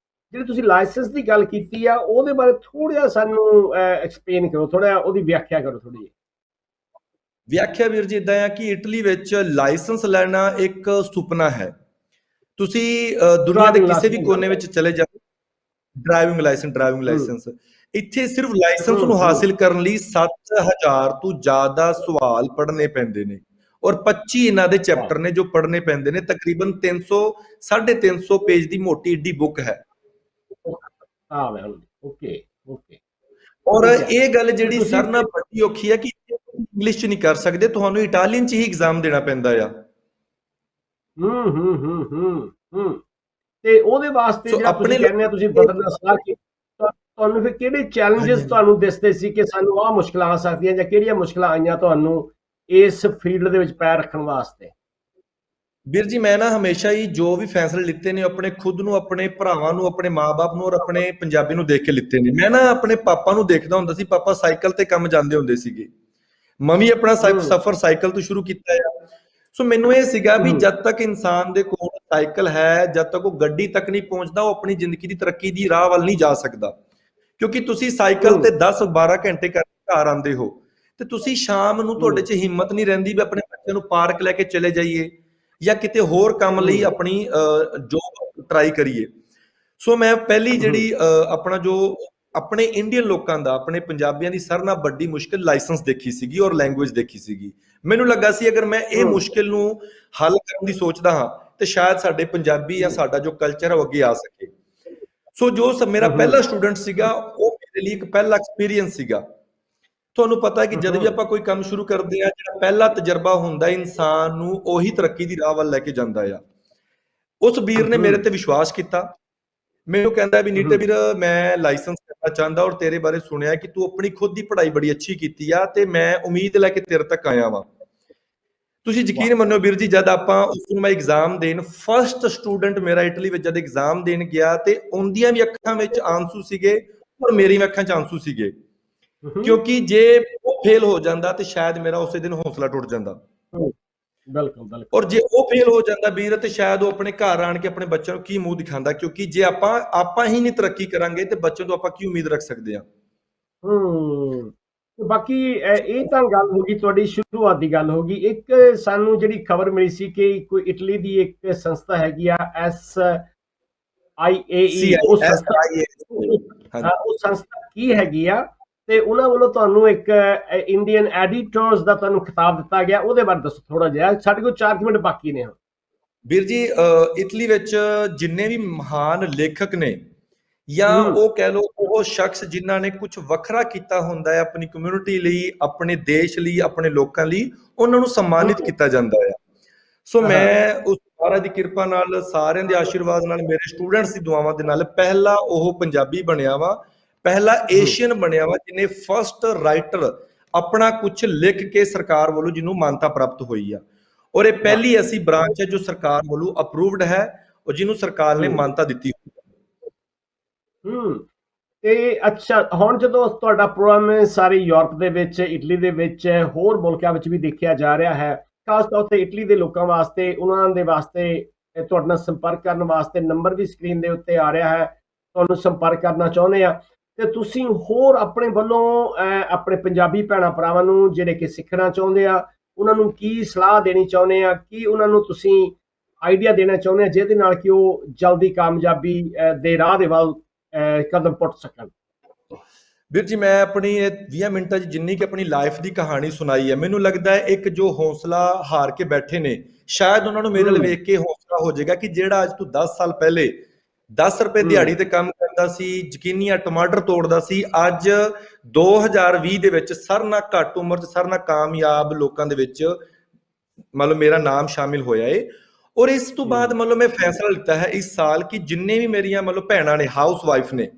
ਜਿਹੜੀ ਤੁਸੀਂ ਲਾਇਸੈਂਸ ਦੀ ਗੱਲ ਕੀਤੀ ਆ, ਉਹਦੇ ਬਾਰੇ ਥੋੜਾ ਸਾਨੂੰ ਐਕਸਪਲੇਨ ਕਰੋ, ਥੋੜਾ ਉਹਦੀ ਵਿਆਖਿਆ ਕਰੋ ਥੋੜੀ। ਵਿਆਖਿਆ ਵੀਰ ਜੀ ਇਦਾਂ ਆ ਕਿ ਇਟਲੀ ਵਿੱਚ ਲਾਇਸੈਂਸ ਲੈਣਾ ਇੱਕ ਸੁਪਨਾ ਹੈ। ਤੁਸੀਂ ਦੁਨੀਆ ਦੇ ਕਿਸੇ ਵੀ ਕੋਨੇ ਵਿੱਚ ਚਲੇ ਜਾਓ, ਡਰਾਈਵਿੰਗ ਲਾਇਸੈਂਸ ਇੱਥੇ ਸਿਰਫ ਲਾਇਸੈਂਸ ਨੂੰ ਹਾਸਿਲ ਕਰਨ ਲਈ 7000 ਤੋਂ ਜ਼ਿਆਦਾ ਸਵਾਲ ਪੜ੍ਹਨੇ ਪੈਂਦੇ ਨੇ ਔਰ 25 ਇਹਨਾਂ ਦੇ ਚੈਪਟਰ ਨੇ ਜੋ ਪੜ੍ਹਨੇ ਪੈਂਦੇ ਨੇ। ਤਕਰੀਬਨ 300-350 ਪੇਜ ਦੀ ਮੋਟੀ ਏਡੀ ਬੁੱਕ ਹੈ। ਓਕੇ। ਔਰ ਠੀਕ ਹੈ ਇਹ ਗੱਲ ਤੇ ਜਿਹੜੀ ਤੁਸੀਂ ਸਰ ਨਾਲ ਬੜੀ ਔਖੀ ਹੈ ਕਿ ਇੰਗਲਿਸ਼ ਚ ਨਹੀਂ ਕਰ ਸਕਦੇ, ਤੁਹਾਨੂੰ ਇਟਾਲੀਅਨ ਚ ਹੀ ਐਗਜ਼ਾਮ ਦੇਣਾ ਪੈਂਦਾ ਆ। ਹੂੰ ਤੇ ਉਹਦੇ ਵਾਸਤੇ ਸੋ ਜਿਹੜਾ ਤੁਸੀਂ ਆਪਣੇ ਕਹਿੰਦੇ ਆ ਲੋਕ ਤੁਸੀਂ ਬਦਲਣਾ ਸਲਾਹ ਕੀ ਤੁਹਾਨੂੰ ਫਿਰ ਕਿਹੜੇ ਹਾਂਜੀ ਚੈਲੰਜਸ ਹਾਂਜੀ ਤੁਹਾਨੂੰ ਦਿਸਦੇ ਸੀ ਕਿ ਸਾਨੂੰ ਆਹ ਮੁਸ਼ਕਲਾਂ ਆ ਸਕਦੀਆਂ ਜਾਂ ਕਿਹੜੀਆਂ ਮੁਸ਼ਕਲਾਂ ਆਈਆਂ ਤੁਹਾਨੂੰ ਇਸ ਫੀਲਡ ਦੇ ਵਿੱਚ ਪੈਰ ਰੱਖਣ ਵਾਸਤੇ? ਵੀਰ ਜੀ, ਮੈਂ ਨਾ ਹਮੇਸ਼ਾ ਹੀ ਜੋ ਵੀ ਫੈਸਲੇ ਲਿੱਤੇ ਨੇ ਆਪਣੇ ਖੁਦ ਨੂੰ, ਆਪਣੇ ਭਰਾਵਾਂ ਨੂੰ, ਆਪਣੇ ਮਾਪੇ ਨੂੰ ਔਰ ਆਪਣੇ ਪੰਜਾਬੀ ਨੂੰ ਦੇਖ ਕੇ ਲਿੱਤੇ ਨੇ। ਮੈਂ ਨਾ ਆਪਣੇ ਪਾਪਾ ਨੂੰ ਦੇਖਦਾ ਹੁੰਦਾ ਸੀ, ਪਾਪਾ ਸਾਈਕਲ ਤੇ ਕੰਮ ਜਾਂਦੇ ਹੁੰਦੇ ਸੀਗੇ, ਮੈਂ ਵੀ ਆਪਣਾ ਹੂੰ ਸਫ਼ਰ ਸਾਈਕਲ ਤੋਂ ਸ਼ੁਰੂ ਕੀਤਾ ਹੈ। ਸੋ ਮੈਨੂੰ ਇਹ ਸੀਗਾ ਵੀ ਹੂੰ ਜਦ ਤੱਕ ਇਨਸਾਨ ਦੇ ਕੋਲ ਸਾਈਕਲ ਹੈ, ਜਦ ਤੱਕ ਉਹ ਗੱਡੀ ਤੱਕ ਨਹੀਂ ਪਹੁੰਚਦਾ, ਉਹ ਆਪਣੀ ਜ਼ਿੰਦਗੀ ਦੀ ਤਰੱਕੀ ਦੀ ਰਾਹ ਵੱਲ ਨਹੀਂ ਜਾ ਸਕਦਾ। ਕਿਉਂਕਿ ਤੁਸੀਂ ਸਾਈਕਲ ਤੇ ਹੂੰ 10-12 ਘੰਟੇ ਕਰਕੇ ਘਰ ਆਉਂਦੇ ਹੋ, ਤੇ ਤੁਸੀਂ ਸ਼ਾਮ ਨੂੰ ਤੁਹਾਡੇ ਹੂੰ 'ਚ ਹਿੰਮਤ ਨਹੀਂ ਰਹਿੰਦੀ ਵੀ ਆਪਣੇ ਬੱਚੇ ਨੂੰ ਪਾਰਕ ਲੈ ਕੇ ਚਲੇ ਜਾਈਏ ਜਾਂ ਕਿਤੇ ਹੋਰ ਕੰਮ ਲਈ ਹੂੰ ਆਪਣੀ ਜੋਬ ਟਰਾਈ ਕਰੀਏ। ਸੋ ਮੈਂ ਪਹਿਲੀ ਹੂੰ ਜਿਹੜੀ ਆਪਣਾ ਜੋ ਆਪਣੇ ਇੰਡੀਅਨ ਲੋਕਾਂ ਦਾ, ਆਪਣੇ ਪੰਜਾਬੀਆਂ ਦੀ ਸਾਰਿਆਂ ਨਾਲੋਂ ਵੱਡੀ ਮੁਸ਼ਕਿਲ ਲਾਇਸੈਂਸ ਦੇਖੀ ਸੀਗੀ ਔਰ ਲੈਂਗੁਏਜ ਦੇਖੀ ਸੀਗੀ। ਮੈਨੂੰ ਲੱਗਾ ਸੀ ਅਗਰ ਮੈਂ ਇਹ ਹੂੰ ਮੁਸ਼ਕਿਲ ਨੂੰ ਹੱਲ ਕਰਨ ਦੀ ਸੋਚਦਾ ਹਾਂ ਤੇ ਸ਼ਾਇਦ ਸਾਡੇ ਪੰਜਾਬੀ ਜਾਂ ਹੂੰ ਸਾਡਾ ਜੋ ਕਲਚਰ ਹੈ ਉਹ ਅੱਗੇ ਆ ਸਕੇ। ਸੋ ਜੋ ਮੇਰਾ ਹੂੰ ਪਹਿਲਾ ਸਟੂਡੈਂਟ ਸੀਗਾ, ਉਹ ਮੇਰੇ ਲਈ ਇੱਕ ਪਹਿਲਾ ਐਕਸਪੀਰੀਅੰਸ ਸੀਗਾ। ਤੁਹਾਨੂੰ ਪਤਾ ਹੈ ਕਿ ਜਦ ਵੀ ਹੂੰ ਆਪਾਂ ਕੋਈ ਕੰਮ ਸ਼ੁਰੂ ਕਰਦੇ ਹਾਂ, ਜਿਹੜਾ ਪਹਿਲਾ ਤਜਰਬਾ ਹੁੰਦਾ ਇਨਸਾਨ ਨੂੰ ਉਹੀ ਤਰੱਕੀ ਦੀ ਰਾਹ ਵੱਲ ਲੈ ਕੇ ਜਾਂਦਾ ਆ। ਉਸ ਵੀਰ ਨੇ ਮੇਰੇ ਤੇ ਵਿਸ਼ਵਾਸ ਕੀਤਾ, ਮੈਨੂੰ ਕਹਿੰਦਾ ਵੀ ਨੀਟੇ ਵੀਰ, ਮੈਂ ਲਾਇਸੈਂਸ ਕਰਨਾ ਚਾਹੁੰਦਾ ਔਰ ਤੇਰੇ ਬਾਰੇ ਸੁਣਿਆ ਕਿ ਤੂੰ ਆਪਣੀ ਖੁਦ ਦੀ ਪੜ੍ਹਾਈ ਬੜੀ ਅੱਛੀ ਕੀਤੀ ਆ ਤੇ ਮੈਂ ਉਮੀਦ ਲੈ ਕੇ ਤੇਰੇ ਤੱਕ ਆਇਆ ਵਾਂ। ਤੁਸੀਂ ਯਕੀਨ ਵਾਹ ਮੰਨੋ ਵੀਰ ਜੀ, ਜਦ ਆਪਾਂ ਉਸ ਨੂੰ ਮੈਂ ਐਗਜ਼ਾਮ ਦੇਣ, ਫਸਟ ਸਟੂਡੈਂਟ ਮੇਰਾ ਇਟਲੀ ਵਿੱਚ ਜਦ ਐਗਜ਼ਾਮ ਦੇਣ ਗਿਆ ਤੇ ਉਹਦੀਆਂ ਵੀ ਅੱਖਾਂ ਵਿੱਚ ਆਂਸੂ ਸੀਗੇ ਔਰ ਮੇਰੀ ਵੀ ਅੱਖਾਂ 'ਚ ਆਂਸੂ ਸੀਗੇ, ਹੂੰ ਕਿਉਂਕਿ ਜੇ ਉਹ ਫੇਲ ਹੋ ਜਾਂਦਾ ਤੇ ਸ਼ਾਇਦ ਮੇਰਾ ਉਸੇ ਦਿਨ ਹੌਸਲਾ ਟੁੱਟ ਜਾਂਦਾ, ਬਿਲਕੁਲ ਬਿਲਕੁਲ ਔਰ ਜੇ ਉਹ ਫੇਲ ਹੋ ਜਾਂਦਾ ਵੀਰ ਤੇ ਸ਼ਾਇਦ ਉਹ ਆਪਣੇ ਘਰ ਆਣ ਕੇ ਆਪਣੇ ਬੱਚਿਆਂ ਨੂੰ ਕੀ ਮੂੰਹ ਦਿਖਾਉਂਦਾ, ਕਿਉਂਕਿ ਜੇ ਆਪਾਂ ਹੀ ਨਹੀਂ ਤਰੱਕੀ ਕਰਾਂਗੇ ਤੇ ਬੱਚੇ ਤੋਂ ਆਪਾਂ ਕੀ ਉਮੀਦ ਰੱਖ ਸਕਦੇ ਹਾਂ। ਹੂੰ ਤੇ ਬਾਕੀ ਇਹ ਤਾਂ ਗੱਲ ਹੋ ਗਈ ਤੁਹਾਡੀ ਸ਼ੁਰੂਆਤ ਦੀ ਗੱਲ ਹੋ ਗਈ। ਇੱਕ ਸਾਨੂੰ ਜਿਹੜੀ ਖਬਰ ਮਿਲੀ ਸੀ ਕਿ ਕੋਈ ਇਟਲੀ ਦੀ ਇੱਕ ਸੰਸਥਾ ਹੈਗੀ ਆ SIAE, ਉਹ ਸੰਸਥਾ CISIA, ਹਾਂ, ਉਹ ਸੰਸਥਾ ਕੀ ਹੈਗੀ ਆ ਤੇ ਉਹਨਾਂ ਵੱਲੋਂ ਤੁਹਾਨੂੰ ਇੱਕ ਇੰਡੀਅਨ ਐਡੀਟਰਸ ਦਾ ਤੁਹਾਨੂੰ ਖਿਤਾਬ ਦਿੱਤਾ ਗਿਆ, ਉਹਦੇ ਬਾਰੇ ਦੱਸੋ ਥੋੜਾ ਜਿਹਾ, ਸਾਡੇ ਕੋਲ 4 ਮਿੰਟ ਬਾਕੀ ਨੇ ਹੁਣ। ਵੀਰ ਜੀ, ਇਟਲੀ ਵਿੱਚ ਜਿੰਨੇ ਵੀ ਮਹਾਨ ਲੇਖਕ ਨੇ ਜਾਂ ਹੂੰ ਉਹ ਕਹਿ ਲਓ ਉਹ ਸ਼ਖਸ ਜਿਨ੍ਹਾਂ ਨੇ ਕੁਝ ਵੱਖਰਾ ਕੀਤਾ ਹੁੰਦਾ ਹੈ ਆਪਣੀ ਕਮਿਊਨਿਟੀ ਲਈ, ਆਪਣੇ ਦੇਸ਼ ਲਈ, ਆਪਣੇ ਲੋਕਾਂ ਲਈ, ਉਹਨਾਂ ਨੂੰ ਸਨਮਾਨਿਤ ਹੂੰ ਕੀਤਾ ਜਾਂਦਾ ਹੈ। ਸੋ ਹਾਂ ਮੈਂ ਉਸ ਮਹਾਰਾਜ ਦੀ ਕਿਰਪਾ ਨਾਲ, ਸਾਰਿਆਂ ਦੇ ਆਸ਼ੀਰਵਾਦ ਨਾਲ, ਮੇਰੇ ਸਟੂਡੈਂਟਸ ਦੀ ਦੁਆਵਾਂ ਦੇ ਨਾਲ ਪਹਿਲਾ ਉਹ ਪੰਜਾਬੀ ਬਣਿਆ ਵਾ, ਪਹਿਲਾ ਹੂੰ ਏਸ਼ੀਅਨ ਬਣਿਆ ਵਾ ਜਿਹਨੇ ਫਸਟ ਰਾਈਟਰ ਆਪਣਾ ਕੁਝ ਲਿਖ ਕੇ ਸਰਕਾਰ ਵੱਲੋਂ ਜਿਹਨੂੰ ਮਾਨਤਾ ਪ੍ਰਾਪਤ ਹੋਈ ਆ। ਔਰ ਇਹ ਵਾਹ ਪਹਿਲੀ ਐਸੀ ਬ੍ਰਾਂਚ ਹੈ ਜੋ ਸਰਕਾਰ ਵੱਲੋਂ ਅਪਰੂਵਡ ਹੈ ਔਰ ਜਿਹਨੂੰ ਸਰਕਾਰ ਨੇ ਹੂੰ ਮਾਨਤਾ ਦਿੱਤੀ ਹੋਈ ਹੈ। ਹੂੰ ਤੇ ਅੱਛਾ, ਹੁਣ ਜਦੋਂ ਤੁਹਾਡਾ ਪ੍ਰੋਗਰਾਮ ਸਾਰੇ ਯੂਰਪ ਦੇ ਵਿੱਚ, ਇਟਲੀ ਦੇ ਵਿੱਚ, ਹੋਰ ਮੁਲਕਾਂ ਵਿੱਚ ਵੀ ਦੇਖਿਆ ਜਾ ਰਿਹਾ ਹੈ, ਖਾਸ ਤੌਰ ਤੇ ਇਟਲੀ ਦੇ ਲੋਕਾਂ ਵਾਸਤੇ, ਉਹਨਾਂ ਦੇ ਵਾਸਤੇ ਤੁਹਾਡੇ ਨਾਲ ਸੰਪਰਕ ਕਰਨ ਵਾਸਤੇ ਨੰਬਰ ਵੀ ਸਕਰੀਨ ਦੇ ਉੱਤੇ ਆ ਰਿਹਾ ਹੈ, ਤੁਹਾਨੂੰ ਸੰਪਰਕ ਕਰਨਾ ਚਾਹੁੰਦੇ ਆ ਤੇ ਤੁਸੀਂ ਹੋਰ ਆਪਣੇ ਵੱਲੋਂ ਆਪਣੇ ਪੰਜਾਬੀ ਭੈਣਾਂ ਭਰਾਵਾਂ ਨੂੰ ਜਿਹੜੇ ਕਿ ਸਿੱਖਣਾ ਚਾਹੁੰਦੇ ਆ, ਉਹਨਾਂ ਨੂੰ ਕੀ ਸਲਾਹ ਦੇਣੀ ਚਾਹੁੰਦੇ ਆ, ਕੀ ਉਹਨਾਂ ਨੂੰ ਤੁਸੀਂ ਆਈਡੀਆ ਦੇਣਾ ਚਾਹੁੰਦੇ ਆ ਜਿਹਦੇ ਨਾਲ ਕਿ ਉਹ ਜਲਦੀ ਕਾਮਯਾਬੀ ਦੇ ਰਾਹ ਦੇ ਵੱਲ ਕਦਮ ਪੁੱਟ ਸਕਣ? ਵੀਰ ਜੀ, ਮੈਂ ਆਪਣੀ ਇਹ 20 ਮਿੰਟਾਂ 'ਚ ਜਿੰਨੀ ਕਿ ਆਪਣੀ ਲਾਈਫ ਦੀ ਕਹਾਣੀ ਸੁਣਾਈ ਹੈ, ਮੈਨੂੰ ਲੱਗਦਾ ਹੈ ਇੱਕ ਜੋ ਹੌਸਲਾ ਹਾਰ ਕੇ ਬੈਠੇ ਨੇ, ਸ਼ਾਇਦ ਉਹਨਾਂ ਨੂੰ ਮੇਰੇ ਵੱਲ ਹੂੰ ਵੇਖ ਕੇ ਹੌਸਲਾ ਹੋ ਜਾਏਗਾ ਕਿ ਜਿਹੜਾ ਅੱਜ ਤੋਂ 10 ਸਾਲ ਪਹਿਲੇ 10 ਰੁਪਏ ਹੂੰ ਦਿਹਾੜੀ ਤੇ ਕੰਮ ਕਰਦਾ ਸੀ, ਯਕੀਨੀਆ ਟਮਾਟਰ ਤੋੜਦਾ ਸੀ, ਅੱਜ 2020 ਦੇ ਵਿੱਚ ਸਾਰਿਆਂ ਨਾਲੋਂ ਘੱਟ ਉਮਰ 'ਚ ਸਾਰਿਆਂ ਨਾਲੋਂ ਕਾਮਯਾਬ ਲੋਕਾਂ ਦੇ ਵਿੱਚ ਮਤਲਬ ਮੇਰਾ ਨਾਮ ਸ਼ਾਮਿਲ ਹੋਇਆ ਏ। ਔਰ ਇਸ ਤੋਂ ਬਾਅਦ ਹੂੰ ਮਤਲਬ ਮੈਂ ਫੈਸਲਾ ਲਿੱਤਾ ਹੈ ਇਸ ਸਾਲ ਕਿ ਜਿੰਨੇ ਵੀ ਮੇਰੀਆਂ ਮਤਲਬ ਭੈਣਾਂ ਨੇ, ਹਾਊਸ ਵਾਈਫ ਨੇ,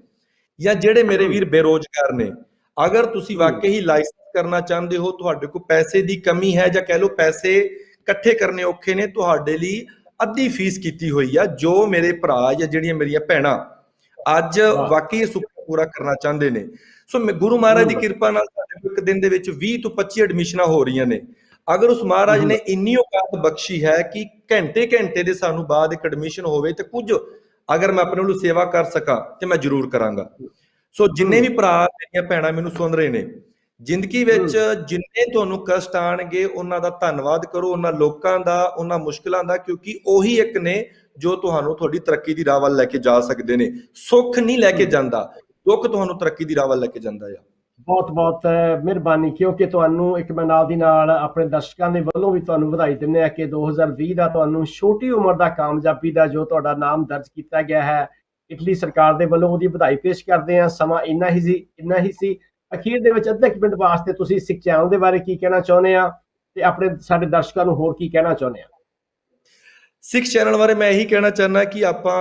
ਜਾਂ ਜਿਹੜੇ ਮੇਰੇ ਹੂੰ ਵੀਰ ਬੇਰੋਜ਼ਗਾਰ ਨੇ, ਅਗਰ ਤੁਸੀਂ ਹੂੰ ਵਾਕਈ ਹੀ ਲਾਇਸੈਂਸ ਕਰਨਾ ਚਾਹੁੰਦੇ ਹੋ, ਤੁਹਾਡੇ ਕੋਲ ਪੈਸੇ ਦੀ ਕਮੀ ਹੈ ਜਾਂ ਕਹਿ ਲਓ ਪੈਸੇ ਇਕੱਠੇ ਕਰਨੇ ਔਖੇ ਨੇ, ਤੁਹਾਡੇ ਲਈ ਅੱਧੀ ਫੀਸ ਕੀਤੀ ਹੋਈ ਆ, ਜੋ ਮੇਰੇ ਭਰਾ ਜਾਂ ਜਿਹੜੀਆਂ ਮੇਰੀਆਂ ਭੈਣਾਂ ਅੱਜ ਵਾਹ ਵਾਕਈ ਇਹ ਸੁਪਨਾ ਪੂਰਾ ਕਰਨਾ ਚਾਹੁੰਦੇ ਨੇ। ਸੋ ਗੁਰੂ ਮਹਾਰਾਜ ਦੀ ਹੂੰ ਕਿਰਪਾ ਨਾਲ ਸਾਡੇ ਕੋਲ ਇੱਕ ਦਿਨ ਦੇ ਵਿੱਚ 20 ਤੋਂ 25 ਐਡਮਿਸ਼ਨਾਂ ਹੋ ਰਹੀਆਂ ਨੇ। ਅਗਰ ਉਸ ਮਹਾਰਾਜ ਹੂੰ ਨੇ ਇੰਨੀ ਔਕਾਤ ਬਖਸ਼ੀ ਹੈ ਕਿ ਘੰਟੇ ਘੰਟੇ ਦੇ ਸਾਨੂੰ ਬਾਅਦ ਇੱਕ ਐਡਮਿਸ਼ਨ ਹੋਵੇ ਤੇ ਕੁਝ ਅਗਰ ਮੈਂ ਆਪਣੇ ਵੱਲੋਂ ਸੇਵਾ ਕਰ ਸਕਾਂ ਤੇ ਮੈਂ ਜ਼ਰੂਰ ਕਰਾਂਗਾ। ਸੋ ਜਿੰਨੇ ਵੀ ਹੂੰ ਭਰਾ ਮੇਰੀਆਂ ਭੈਣਾਂ ਮੈਨੂੰ ਸੁਣ ਰਹੇ ਨੇ, ਜ਼ਿੰਦਗੀ ਵਿੱਚ ਜਿੰਨੇ ਤੁਹਾਨੂੰ ਕਸ਼ਟ ਆਣਗੇ ਉਹਨਾਂ ਦਾ ਧੰਨਵਾਦ ਕਰੋ, ਉਹਨਾਂ ਲੋਕਾਂ ਦਾ, ਉਹਨਾਂ ਮੁਸ਼ਕਲਾਂ ਦਾ, ਕਿਉਂਕਿ ਉਹੀ ਇੱਕ ਨੇ ਜੋ ਤੁਹਾਨੂੰ ਤੁਹਾਡੀ ਤਰੱਕੀ ਦੀ ਰਾਹ ਵੱਲ ਲੈ ਕੇ ਜਾ ਸਕਦੇ ਨੇ। ਸੁੱਖ ਨਹੀਂ ਲੈ ਕੇ ਹੂੰ ਜਾਂਦਾ, ਦੁੱਖ ਤੁਹਾਨੂੰ ਤਰੱਕੀ ਦੀ ਰਾਹ ਵੱਲ ਲੈ ਕੇ ਜਾਂਦਾ ਆ। ਬਹੁਤ ਬਹੁਤ ਮਿਹਰਬਾਨੀ, ਕਿਉਂਕਿ ਤੁਹਾਨੂੰ ਇੱਕ ਮੈਂ ਨਾਲ ਦੀ ਨਾਲ ਆਪਣੇ ਦਰਸ਼ਕਾਂ ਦੇ ਵੱਲੋਂ ਵੀ ਤੁਹਾਨੂੰ ਵਧਾਈ ਦਿੰਦੇ ਆ ਕਿ 2020 ਦਾ ਤੁਹਾਨੂੰ ਛੋਟੀ ਉਮਰ ਦਾ ਕਾਮਯਾਬੀ ਦਾ ਜੋ ਤੁਹਾਡਾ ਨਾਮ ਦਰਜ ਕੀਤਾ ਗਿਆ ਹੈ ਇਟਲੀ ਸਰਕਾਰ ਦੇ ਵੱਲੋਂ, ਉਹਦੀ ਵਧਾਈ ਪੇਸ਼ ਕਰਦੇ ਆ। ਸਮਾਂ ਇੰਨਾ ਹੀ ਸੀ। ਅਖੀਰ ਦੇ ਵਿੱਚ ਅੱਧੇ ਕੁ ਮਿੰਟ ਵਾਸਤੇ ਤੁਸੀਂ ਸਿੱਖ ਚੈਨਲ ਦੇ ਬਾਰੇ ਕੀ ਕਹਿਣਾ ਚਾਹੁੰਦੇ ਆ ਤੇ ਆਪਣੇ ਸਾਡੇ ਦਰਸ਼ਕਾਂ ਨੂੰ ਹੋਰ ਕੀ ਕਹਿਣਾ ਚਾਹੁੰਦੇ ਆ? ਸਿੱਖ ਚੈਨਲ ਬਾਰੇ ਮੈਂ ਇਹੀ ਕਹਿਣਾ ਚਾਹੁੰਦਾ ਕਿ ਆਪਾਂ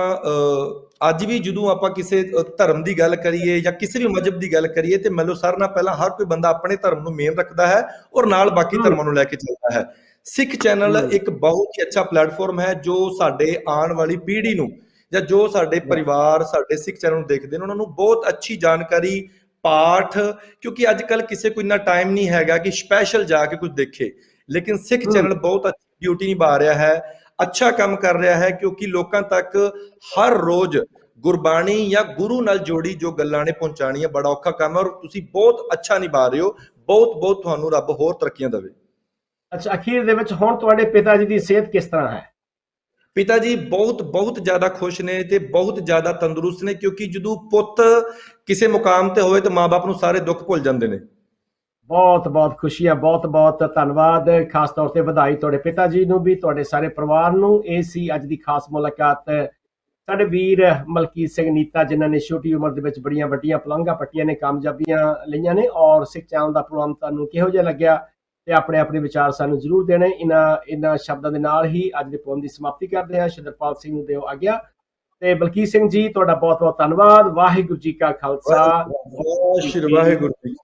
ਅੱਜ ਵੀ ਜਦੋਂ ਆਪਾਂ ਕਿਸੇ ਧਰਮ ਦੀ ਗੱਲ ਕਰੀਏ ਜਾਂ ਕਿਸੇ ਵੀ ਮਜ਼ਹਬ ਦੀ ਗੱਲ ਕਰੀਏ ਤੇ ਮੈਨੂੰ ਸਾਰਿਆਂ ਨਾਲ ਪਹਿਲਾਂ ਹਰ ਕੋਈ ਬੰਦਾ ਆਪਣੇ ਧਰਮ ਨੂੰ ਮੇਨ ਰੱਖਦਾ ਹੈ ਔਰ ਨਾਲ ਬਾਕੀ ਧਰਮਾਂ ਨੂੰ ਲੈ ਕੇ ਚੱਲਦਾ ਹੈ। ਸਿੱਖ ਚੈਨਲ ਇੱਕ ਬਹੁਤ ਹੀ ਅੱਛਾ ਪਲੇਟਫਾਰਮ ਹੈ ਜੋ ਸਾਡੇ ਆਉਣ ਵਾਲੀ ਪੀੜ੍ਹੀ ਨੂੰ ਜਾਂ ਜੋ ਸਾਡੇ ਪਰਿਵਾਰ ਸਾਡੇ ਸਿੱਖ ਚੈਨਲ ਨੂੰ ਦੇਖਦੇ ਨੇ ਉਹਨਾਂ ਨੂੰ ਬਹੁਤ ਅੱਛੀ ਜਾਣਕਾਰੀ ਪਾਠ, ਕਿਉਂਕਿ ਅੱਜ ਕੱਲ ਕਿਸੇ ਕੋਈ ਇੰਨਾ ਟਾਈਮ ਨਹੀਂ ਹੈਗਾ ਕਿ ਸਪੈਸ਼ਲ ਜਾ ਕੇ ਕੁਝ ਦੇਖੇ, ਲੇਕਿਨ ਸਿੱਖ ਚੈਨਲ ਬਹੁਤ ਅੱਛੀ ਡਿਊਟੀ ਨਿਭਾ ਰਿਹਾ ਹੈ, ਅੱਛਾ ਕੰਮ ਕਰ ਰਿਹਾ ਹੈ, ਕਿਉਂਕਿ ਲੋਕਾਂ ਤੱਕ ਹਰ ਰੋਜ਼ ਗੁਰਬਾਣੀ ਜਾਂ ਗੁਰੂ ਨਾਲ ਜੋੜੀ ਜੋ ਗੱਲਾਂ ਨੇ ਪਹੁੰਚਾਣੀਆਂ ਬੜਾ ਔਖਾ ਕੰਮ ਹੈ ਔਰ ਤੁਸੀਂ ਬਹੁਤ ਅੱਛਾ ਨਿਭਾ ਰਹੇ ਹੋ। ਬਹੁਤ ਬਹੁਤ ਤੁਹਾਨੂੰ ਰੱਬ ਹੋਰ ਤਰੱਕੀਆਂ ਦੇਵੇ। ਅੱਛਾ, ਅਖੀਰ ਦੇ ਵਿੱਚ ਹੁਣ ਤੁਹਾਡੇ ਪਿਤਾ ਜੀ ਦੀ ਸਿਹਤ ਕਿਸ ਤਰ੍ਹਾਂ ਹੈ? ਪਿਤਾ ਜੀ ਬਹੁਤ ਬਹੁਤ ਜ਼ਿਆਦਾ ਖੁਸ਼ ਨੇ ਤੇ ਬਹੁਤ ਜ਼ਿਆਦਾ ਤੰਦਰੁਸਤ ਨੇ, ਕਿਉਂਕਿ ਜਦੋਂ ਪੁੱਤ ਕਿਸੇ ਮੁਕਾਮ ਤੇ ਹੋਵੇ ਤਾਂ ਮਾਂ-ਬਾਪ ਨੂੰ ਸਾਰੇ ਦੁੱਖ ਭੁੱਲ ਜਾਂਦੇ ਨੇ। ਬਹੁਤ ਬਹੁਤ ਖੁਸ਼ੀਆਂ, ਬਹੁਤ ਬਹੁਤ ਧੰਨਵਾਦ। ਖਾਸ ਤੌਰ ਤੇ ਵਧਾਈ ਤੁਹਾਡੇ ਪਿਤਾ ਜੀ ਨੂੰ ਵੀ, ਤੁਹਾਡੇ ਸਾਰੇ ਪਰਿਵਾਰ ਨੂੰ। ਇਹ ਸੀ ਅੱਜ ਦੀ ਖਾਸ ਮੁਲਾਕਾਤ ਸਾਡੇ ਵੀਰ ਮਲਕੀਤ ਸਿੰਘ ਨੀਤਾ, ਜਿਨ੍ਹਾਂ ਨੇ ਛੋਟੀ ਉਮਰ ਦੇ ਵਿੱਚ ਬੜੀਆਂ ਵੱਡੀਆਂ ਪਲੰਘਾਂ ਪੱਟੀਆਂ ਨੇ, ਕਾਮਯਾਬੀਆਂ ਲਈਆਂ ਨੇ। ਔਰ ਸਿੱਖ ਚੈਨਲ ਦਾ ਪ੍ਰੋਗਰਾਮ ਤੁਹਾਨੂੰ ਕਿਹੋ ਜਿਹਾ ਲੱਗਿਆ ਤੇ ਆਪਣੇ ਆਪਣੇ ਵਿਚਾਰ ਸਾਨੂੰ ਜ਼ਰੂਰ ਦੇਣੇ। ਇਹਨਾਂ ਸ਼ਬਦਾਂ ਦੇ ਨਾਲ ਹੀ ਅੱਜ ਦੇ ਪ੍ਰੋਗਰਾਮ ਦੀ ਸਮਾਪਤੀ ਕਰਦੇ ਹਾਂ। ਸ਼ਿੰਦਰਪਾਲ ਸਿੰਘ ਨੂੰ ਦਿਓ ਆਗਿਆ ਤੇ ਮਲਕੀਤ ਸਿੰਘ ਜੀ ਤੁਹਾਡਾ ਬਹੁਤ ਬਹੁਤ ਧੰਨਵਾਦ। ਵਾਹਿਗੁਰੂ ਜੀ ਕਾ ਖਾਲਸਾ, ਵਾਹਿਗੁਰੂ ਜੀ।